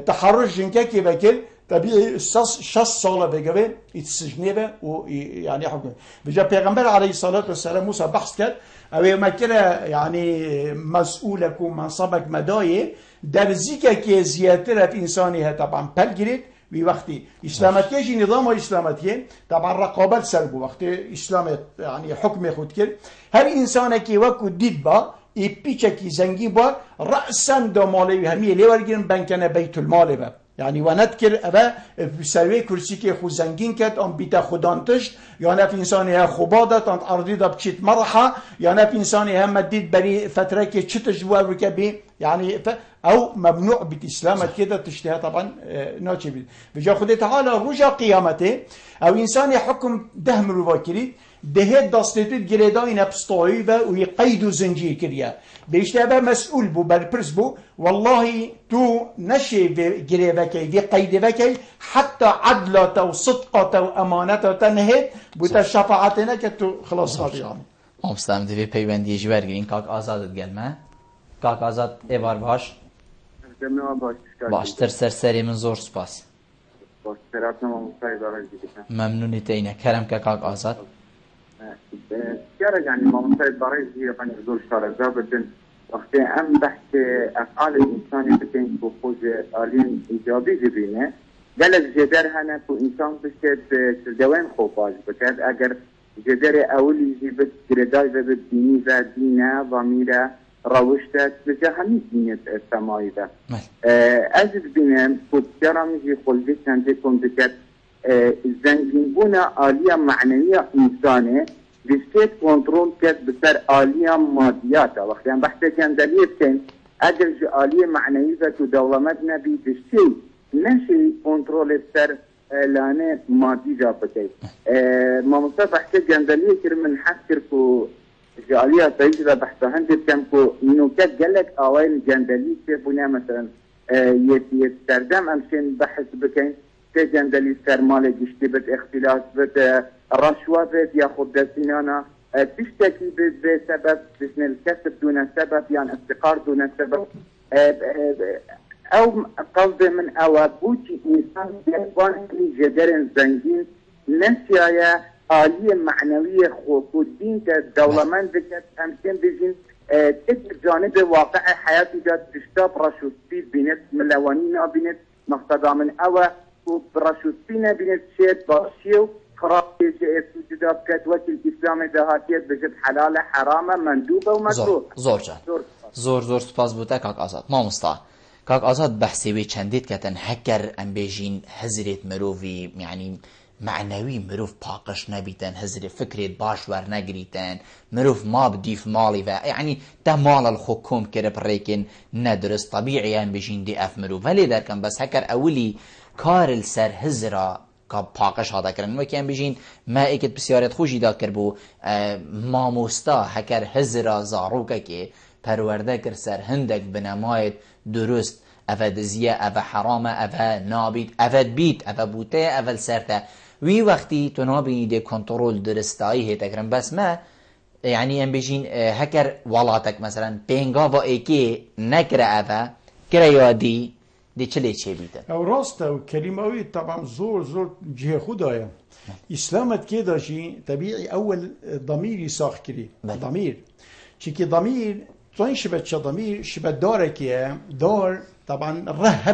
تحرش جنكي بكر طبيعي 6 ساله بقى يتسجنبه ويعني حكم بجا پیغمبر عليه الصلاه والسلام موسى بحث كد او ما كده يعني مسؤولك ومنصبك مدايه در زيكا كي زيادة في انسانها طبعا بلجريت وی وقتی اسلامتی جی نظام اسلامتی طبعا رقابت سر بو وقتی اسلام يعني حكم خود کرد هر انسان که وقت دید با ای پیچه کی زنگی با رأسا دو مالی همیه لیورگیرن بنکنه بیت المال با يعني ونذكر أبا بسوي كرسي كي خو زنجين كات أم بيتا خدانتش يعني في إنسانها خبادة تنت أرضي ده بتشيت مرحة يعني في إنسانها مديد بري فترة كي تشتش وركبي يعني أو ممنوع بالإسلام كده تشتهي طبعا ناتشي بيجا خدي تعالى رجع قيامته أو إنسان حكم دهم الواكري دهت دستيتو جريداي نبستوي ويقيدوا زنجير كريا بيشتبه مسؤول بو بالبرس بو والله تو نشي جريبكي في قيدبكي حتى عدلته وصدقته وامانته تنهت بوتا شفاعتنا كتو خلاص قاضيان امستم دي پیوندی جوارگین کاک آزادت گلمه کاک آزاد ایوار باش باشتر سرسری من زور سپاس ممنونی تینه کرم که کاک آزاد يعني ما مصير بريز هي قن يزول شارع بدن وقت ام بحث افعال الانسان بتين بخوز آلين ايجابي جبينه قالك جدار هنا كو انسان بشتد سردوين خوباز بكاد اگر جدار اولي جيبت جرداي ببت ديني و دينه ضميره روشتت بجهني دينة السماعي ده أجد بينام كتجرم جي خلدي سنتكم بكاد زنجين بونا آلية معنوية إنسانة بشتت كنترول كد بسر آلية ماديات وقت يعني بحث جندلية كن أجل جي آلية معنوية ودولمت نبي بشتي نشي كنترول بسر لانه مادي جابتي ما مصطفى بحث جندلية كر من حسر كو جالية تيجي بحثها هندي كم كو نوكات قالك أوائل جندلية بنا مثلا يستردم أمشين بحث بكين جندلي سرمالة جشتبت اختلاس بت رشوة بت ياخد دسينانا تشتكي بسبب بسن الكسب دون سبب يعني افتقار دون سبب او قصد من اوابوتي انسان يبان جدر زنجين نسيايا آلية معنوية خو الدين كدولمان ذكت امكن بجين تجد جانب واقع حياتي جات تشتاب رشوتي بنت ملوانين بنت مقتضى من اوا وبرشوتينا بنت شيء باشيو خرابي جاء جداب كت وكل الاسلام دهاتيت بجد حلالة حرامة مندوبة ومكروه زور سپاس بوده کاک آزاد ما مستا کاک آزاد بحثی وی چندید کتن هکر ام بیجین هزرت مروفی یعنی معنوی مروف پاقش نبیتن هزر فکرت باش ور نگریتن مروف ما بدیف مالی و یعنی ده مال الحکوم کرد پریکن ندرست طبیعی ام بیجین دی اف مروف ولی درکن بس هکر اولی کار السر هزرا که پاقش هادا کرن و که ام بیجین ما ایکت بسیارت خوشی دا کر بو ماموستا هکر هزرا زاروکه که پرورده کر سر هندک بنمایت درست اول دزیه اول حرامه اول نابید اول بیت اول بوته اول سرته وی وقتی تو نابینی ده کنترول درستایی هیتا کرن بس ما يعني ام بيجين هكر ولاتك مثلا بينغا و ايكي نكره اوا كريادي دي چلي چه بيته او راسته و كلمه طبعا زور جهه خدايا اسلامت كده شيء طبيعي اول ضميري ساخ كري ضمير شكي ضمير طين شبت ضمير شبت دارك يا دار طبعا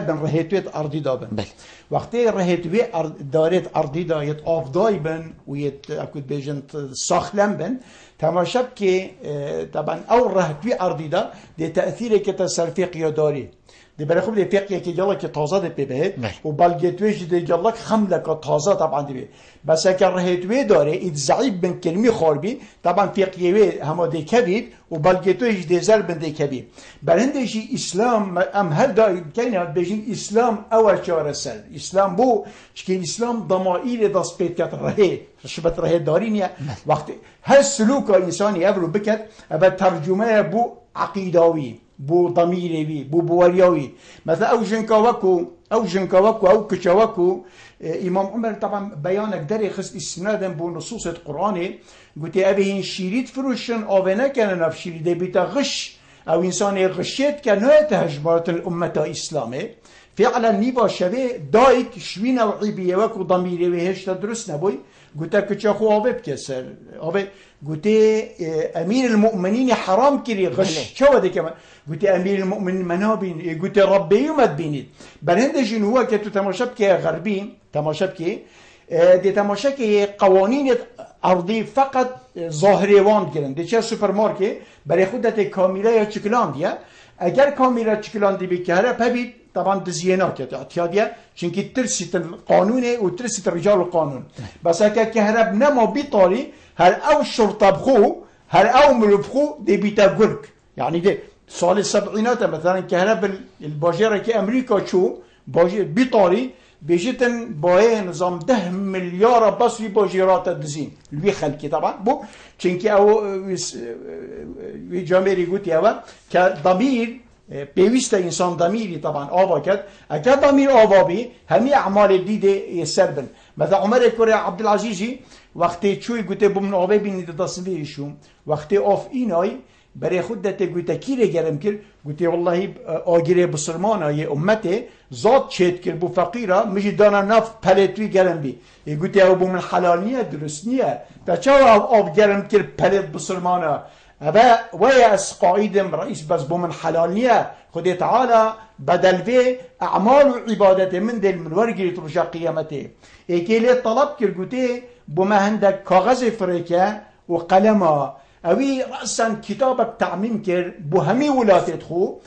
رهيتويت ارضي دابن وقتی رهيتوي دارت ارضي دا يت افضاي بن ويت اكيد بيجن ساخلم بن تماشب كي طبعا او رهيتوي ارضي دا دي تاثير كتصرفي قياداري دي برخوب دي فقيه كي جالك تازه دي بيبهت وبالجيتويش دي جالك خملك تازه طبعا دي بس اگر رهيتوي داره اتزعيب بن كلمه خاربي طبعا فقيه هم دي كبير وبالجيتويش دي زرب دي كبير برندشي اسلام ام هل دا كاين بيجي اسلام اول شهر سل اسلام بو شكي اسلام ضمائر داس بيت كات رهي شبت رهي دارين وقت هل سلوك انساني ابرو بكت ابا ترجمه بو عقيداوي بو ضميري بو بورياوي مثلا او جنكاوكو او كشاوكو امام عمر طبعا بيانك دري خص اسنادن بو نصوص القران قلت ابي شيريت فروشن اونا كان نفشيري دي بيتا غش او انسان غشيت كان هجمات الامه الاسلاميه فعلا نيبا شبه دايك شوي نوعي بيوك وضميري وهيش تدرس نبوي قلت لك أخو أبي بكسر أبي قلت أمير المؤمنين حرام كري غش شو هذا كمان قلت أمير المؤمنين منابين قلت ربي يوم تبيني برهندجين هو كتو تماشبك غربي تماشبك دي تماشبك قوانين أرضي فقط ظاهريوان كرن دي چه سوبر ماركت برای خودت کامیرا یا چکلاندیه اگر کامیرا چکلاندی بکره پبید طبعا دزينات اعتيادية چونكي ترسيت القانون وترسيت رجال القانون بس هكا كهرب نما بيطالي هل او الشرطة بخو هل او ملفخو دي بيتا قلق يعني دي صال السبعينات مثلا كهرب الباجيرة كي امريكا شو بيطالي بيجتن بايه نظام 10 مليار بس في باجيرات الدزين اللي خلقي طبعا بو چونكي او جاميري قوتي او كضمير پیوسته انسان ضمیری طبعا آوا کرد اگر ضمیر آوا بی همه اعمال دیده سربن مثلا عمر کوری عبدالعزیزی وقتی چوی گوته بومن آوا بینید تصویرشون وقتی آف اینای برای خود دته گوته کی رو گرم کرد گوته والله آگیره بسرمانه یه امته ذات چید کرد بو فقیره میشه دانا نف پلتوی گرم بی گوته او بومن حلال نیه درست نیه تا چه آب گرم کرد پلت بسرمانه أبا ويأس قائدم رئيس بس بومن حلالية خدي تعالى بدل في أعمال وعبادته من دل من ورقي ترجع قيامته إيكيلي طلب كرقوتي بما عندك كاغذ فريكة وقلمة أوي رأسا كتابك تعميم كر بهمي ولاتي تخو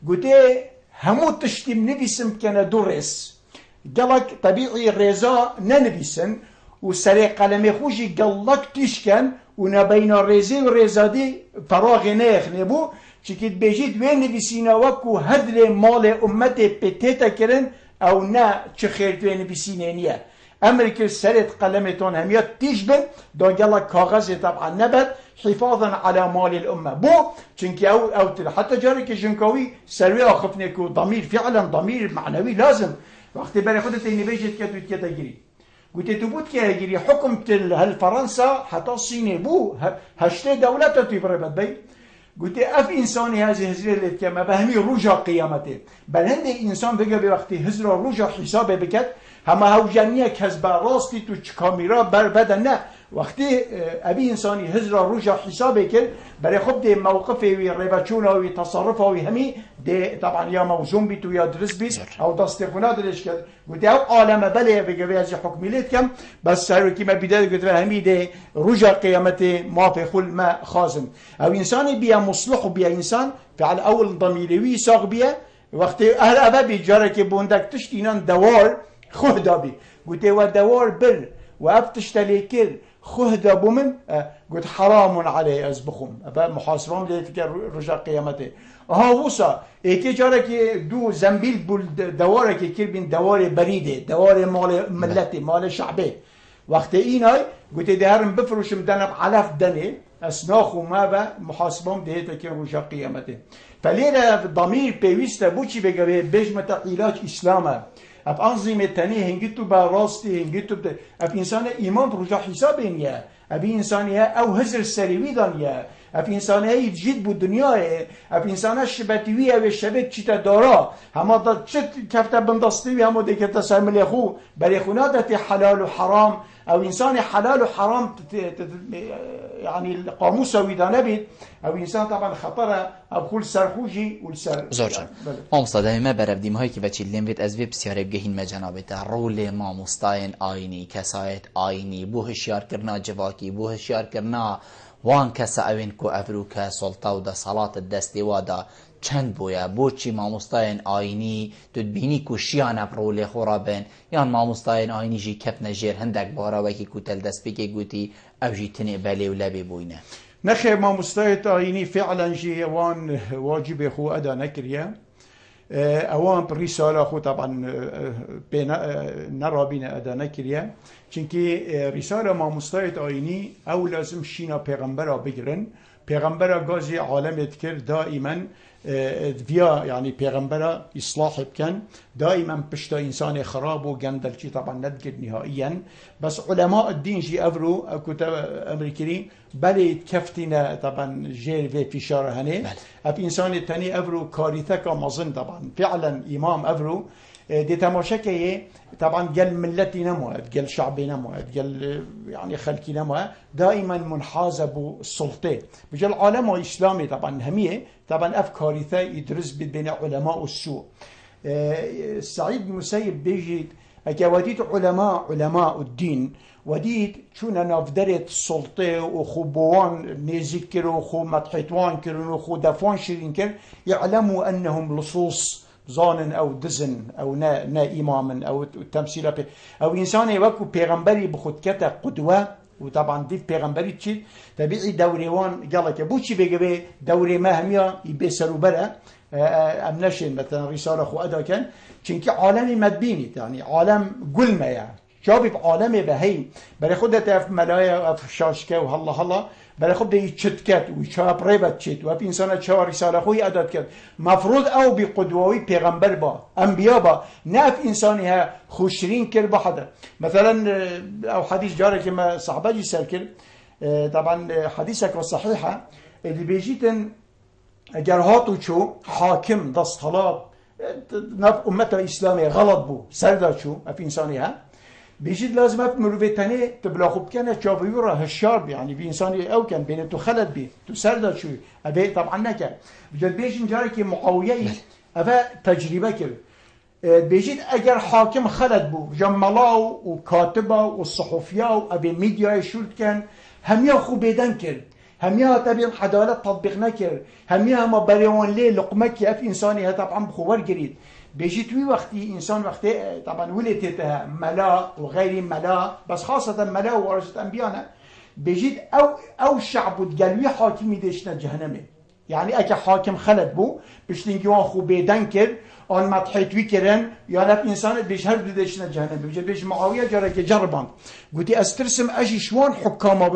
قوتي همو تشتم نبيسم كان درس قالك طبيعي رزا ننبيسن وسري قلمي خوشي قالك تشكن ونبين الرزي والرزادي فراغ نيخ نبو چكت بيجيت وين نبسينا وكو هدل مال امتي بتيتا كرن او نا چه خير وين نبسينا نيه امريكا سرت قلمتون هميات تيجبن دو قالك كاغذ طبعا نبت حفاظا على مال الامه بو چنكي او حتى جارك جنكوي سروي اخفنكو ضمير فعلا ضمير معنوي لازم وقت بري خدت اني بيجيت كتو كتاجري قلت تبوت كي يجري حكم تل هالفرنسا حتى الصين بو هشتي دولته تبربت بي قلت اف انساني هذه هزره كما بهمي رجع قيامته بل هندي انسان بقى بوقت هزره رجع حسابه بكت هما هو جنيه كسب راستي تو كاميرا بدن نه وقتی ابي انساني هزره رجع حسابه كل بري خب دي موقفه وي ريباتشونا وي تصرفه وي همي دي طبعا يا موزون بيتو يا درس بيت او داستيقونات ليش كده قلت او عالم بلي بقى هذه حكميلت كم بس هر كيما بدايه قلت همي دي رجع قيامته ما في خل ما خازن او انساني بيا مصلح وبيا انسان فعل اول ضميري ساق بيا وقت اهل ابابي جارك بوندك تشتينان دوار خهدا بي قلت و دوار بر وافتش تليكل خهدا بومن قلت حرام عليه ازبخهم ابا محاسبهم ليتك رجع قيامته ها وصا ايكي جارك دو زنبيل بول دوارك كيربين دوار بريده دوار مال ملتي مال شعبي وقت ايناي قلت دهرم بفرشم دنب علف دني اسناخو ما با محاسبهم ليتك رجع قيامته فلينا ضمير بيوستا بوشي بيجي بجمة علاج اسلامه اف انظمه تانية هنجتو براستي هنجتو اف انسان ايمان رجع حسابين يا ابي انسانيه او هزر سريوي دانيا اف انسانيه يجيد بالدنيا اف انسانه شبتويه و شبت چيتا دارا هما دا چت كفتا بندستي هما دي كفتا سامل خو بري خنادت حلال وحرام او انسان حلال وحرام يعني القاموس ويدانه بيت او انسان طبعا خطره او كل سرخوجي والسر زوجا ما مصادمه ما برفدیم هایی که بچی لمبت از وب سیاره بگهین مجنابت رول ما مستاین آینی کسایت آینی بو هشیار کرنا جواکی بو هشیار کرنا وان کس اوین کو افروکا سلطه و دا صلاة الدستی وادا چند بویا بوچی ماموستاین آینی تدبینی کو شیان رول خورابن یان ماموستاین آینی جی کف نجیر هندک بارا وکی کو تل دست بکی گوتی او جی تنی بلی و لبی بوینه نخي ما مستويت آيني فعلا جي وان واجب خو أدا نكريا اوان برسالة خو طبعا نرى بنا أدا نكريا چونكي رسالة ما مستويت آيني او لازم شينا پیغمبرا بگرن پیغمبرا غازي عالم يتكر دائما فيا يعني پیغمبرا اصلاح بكن دائما بشتا انسان خراب وقندل شي طبعا ندقد نهائيا بس علماء الدين جي افرو كتاب امريكي بلي كفتنا طبعا جير في شارع هني اف انسان الثاني افرو كارثه كمظن طبعا فعلا امام افرو دي تماشكي طبعا قال ملتي نموت قال شعبي نموت قال يعني خلقي نموت دائما منحاز ابو السلطه بجا العالم الاسلامي طبعا هميه طبعا افكاريثا يدرس بين علماء السوء. سعيد بن مسيب بيجي وديت علماء الدين وديت شونا نافدرت السلطه وخبوان نيزكر وخو مطحتوان كرن وخو دفوان شيرين كر يعلموا انهم لصوص زان او دزن او نا امام او تمثيل او انسان وكو پیغمبري بخود كتا قدوه وطبعا ديف پیغمبري تشي طبيعي دوريوان قالك بوشي بيجي دوري ما هميا يبسروا برا امنشن مثلا رساله خو ادا كان چونكي عالمي مدبيني يعني عالم قلمه يعني شابي بعالم بهي بري خودت اف ملايا اف شاشكه وهلا هلا بري خود يتشتكت وشاب ريبت تشت وفي انسان شا رساله خوي ادات كد مفروض او بقدوي پیغمبر با انبياء با ناف انسانها خوشرين كر بحدا مثلا او حديث جاري كما صحابه يسالكل طبعا حديثك صحيحه اللي بيجيتن اگر هاتو چو حاكم دستهلات ناف امته اسلامي غلط بو سردا چو اف انسانها بيجد لازم مروفتني تبلا خوب كان تشافيورا هالشارب يعني في انسان او كان بين تو خلد بي تو سردا شو ابي طبعا نكا بجد بيجي جارك معاويه ابا تجربه كده بيجد اگر حاكم خلد بو جملاو وكاتبه والصحفيه ابي ميديا شولت كان هم ياخو بيدن كر هم يا تبي عداله تطبيق نكر هم يا ما بريون لي لقمك اف انساني طبعا بخور جريد بيجي توي وقتي انسان وقتي طبعا ولدتها ملا وغير ملا بس خاصه ملا ورثه انبيانا بيجي او شعب تقلوي حاكمي دشنا جهنمي يعني اكا حاكم خلد بو بشتنجوان خو بيدن كر آن مدحيتوي كرن یا نف انسان بیش هر دو دشنا جهنم بيجي بیش معاویه جاره که جربان قلت استرسم اجي شوان حكامه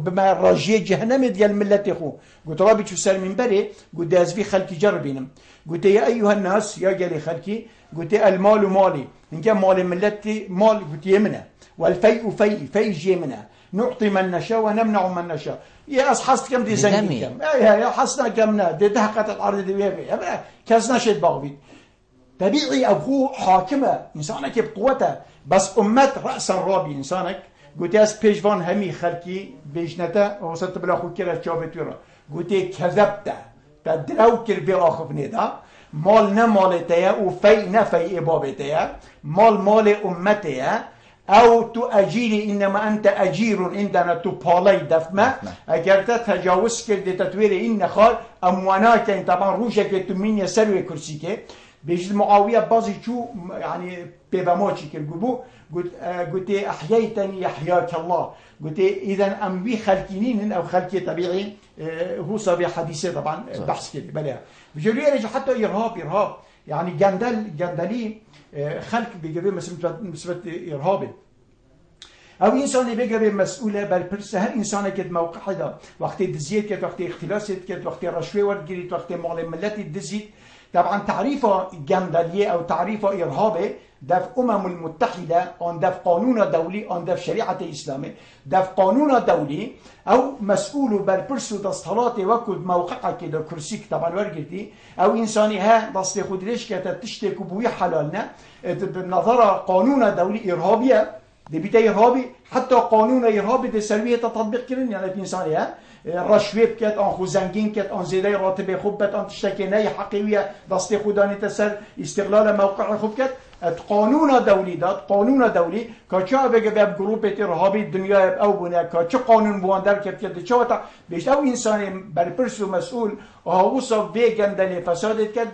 بما راجيه جهنم ديال ملتي خو قلت رابي شو سر من بري قلت ازفي خلقي جربينم قلت يا ايها الناس يا جالي خلقي قلت المال مالي ان كان مال ملتي مال قلت يمنه والفيء في جيمنا نعطي من نشاء ونمنع من نشاء يا اصحصت كم دي زني كم يا حصنا كمنا دي دهقت الارض دي بيبي كزنا شيء باغبي طبيعي أبوه حاكمة إنسانك بقوته بس أمت رأسا رابي إنسانك قلت ياس بيجوان همي خلقي بيجنته وصلت بلا خو كرة شابتورا قلت كذبته تدرو كر بآخف ندا مال نمالتها وفي نفي إبابتها مال أمتها أو تؤجيري إنما أنت أجير عندنا تبالي دفمة أجرت تجاوز كرد تتويري إن خال أمواناك طبعا روشك تمين يسروي كرسيك بيجي معاوية بازي شو يعني بيباماتشي كالجبو قلت أحييتني يحياك الله قلت إذا أموي خلقينين أو خلقي طبيعي هو صبي حديثي طبعا بحث كده بلا بيجي يرجع حتى إرهاب يعني جندلي خلق بيجي مسبة إرهابي او انسان بيجي مسؤوله بل برس هر انسان كد موقع هذا وقت دزيت كد وقت اختلاس كد وقت رشوه ورجريت وقت مال ملتي دزيت طبعا تعريفه جندليه او تعريفه ارهابي دف المتحده ان دف قانون دولي ان دف شريعه اسلاميه دف قانون دولي او مسؤول بر برسو دستهلات وكد موقعك كده كرسيك طبعا ورجتي او انساني ها دست خود ليش كده تشتكي بوي حلالنا بنظر قانون دولي ارهابيه دي بيتا إرهابي حتى قانون إرهابي دي سلوية تطبيق كرن يعني في إنسانية رشوه بكت آن خو زنگين كت آن زيده راتب خوب بت آن تشتكي ناي حقيوية دست خوداني تسر استغلال موقع خوب كت قانون دولي داد قانون دولي كاچا بگه باب گروپ إرهابي الدنيا او بنا كاچا قانون بواندر كت چا وتا بيش او انساني برپرس و مسؤول هاوسا بيگن دل فسادت كت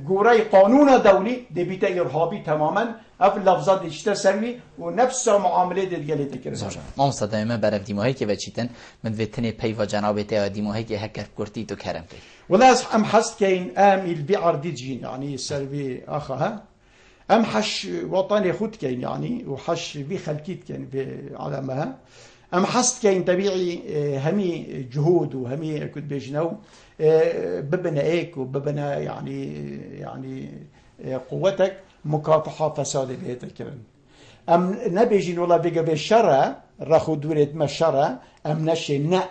گوري قانون دولي دي بيتا إرهابي تماما اف لفظات اشتا سروي و نفس معامله دلگلی تکرد ما صدایمه برف دیماهایی که بچیتن من ویتنی پی و جنابته دیماهایی که هکر کرتی تو کرم پی ولا ام حست كاين البيعر ديجين يعني سروي اخها ام حش وطني خود كاين يعني وحش بي خلكيت كاين بعلمها ام حست كاين طبيعي همي جهود وهمي كنت بيجنو ببنا ايك وببنا يعني قوتك مكافحة فساد بيتكرن ام نبيجين ولا بيجا بالشرع راخو دورت ما الشرع ام نشي نا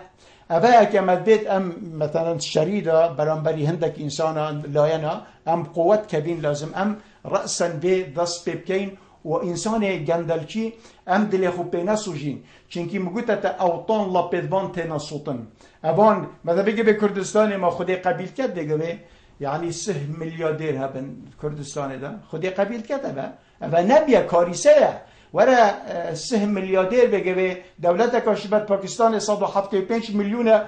أبا كمد بيت أم مثلا شريدة برانبري هندك إنسانا لاينا أم قوة كبين لازم أم رأسا بي دس بيبكين وإنسان جندلكي أم دلي خو بينا سوجين چونكي مقوتة أوطان لا بيدبان تينا صوتن أبان ماذا بيجي بكردستاني ما خدي قبيل كد ديگه يعني 6 ملياردير هبن كردستان ده خدي قبيل كد أبا نبيا كارثة ورا 6 ملياردير بيجي دولة كاشبت باكستان 175 مليون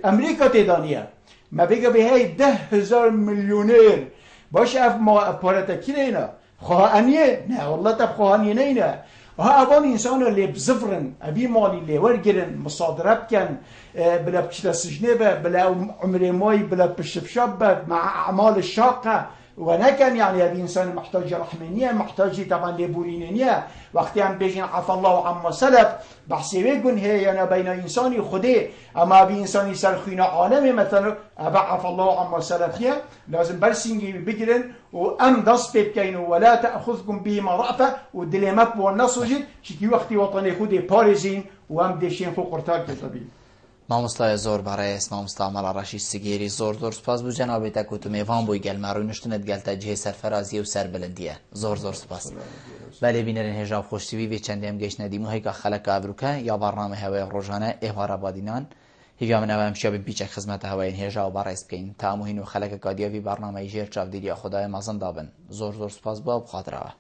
أمريكا تدانية ما بيجي بهاي 10,000 مليونير باش اف ما پارتا كينا خواهانيه نه والله تب خواهانيه نه ها اوان انسان اللي بزفرن ابي مالي اللي ورقرن مصادره بكن بلا بكتا سجنه بلا عمري ماي بلا بشفشاب مع اعمال الشاقه ونكن يعني هذا انسان محتاج رحمانيه محتاج طبعا لبورينيه وقتی هم بيجين عفى الله عما سلف بحثي بيقول هي انا بين انساني خدي اما بي انساني سرخينا عالمي مثلا ابا عفى الله عما سلف هي لازم برسينجي بيجرن وام دس بيبكين ولا تاخذكم بما رأفه ودليمات والنصوجي شكي وقتي وطني خدي باريزين وام ديشين فوق قرطال كتابي مامۆستای زۆر بەڕێز مامۆستا مەڵەڕەشی سگێری زۆر سوپاس بوو جەنابێتە کووت و میێوان بووی گەلماڕووی نوشتنت گەلتە جێ سەرفەرازیە و سەربلندیە زۆر سوپاس بەلێ بینەرن هێژا و خۆشتیوی بێ چەندێم گەیشتە دیمو هەیکا خەلەکە ئابرووکە یا بەڕنامە هەوەیە ڕۆژانە ئێوارە بادینان هیویا من ئەوە ئەمشیا بپیچە خزمەتە هەوەیەن هێژا و بەڕێز بکەین تا هەموو هین و خەلەکە کادیاوی بەڕنامەی ژێر چاودێریە خودای مەزن دابن زۆر سوپاس بووە و بخاترەوە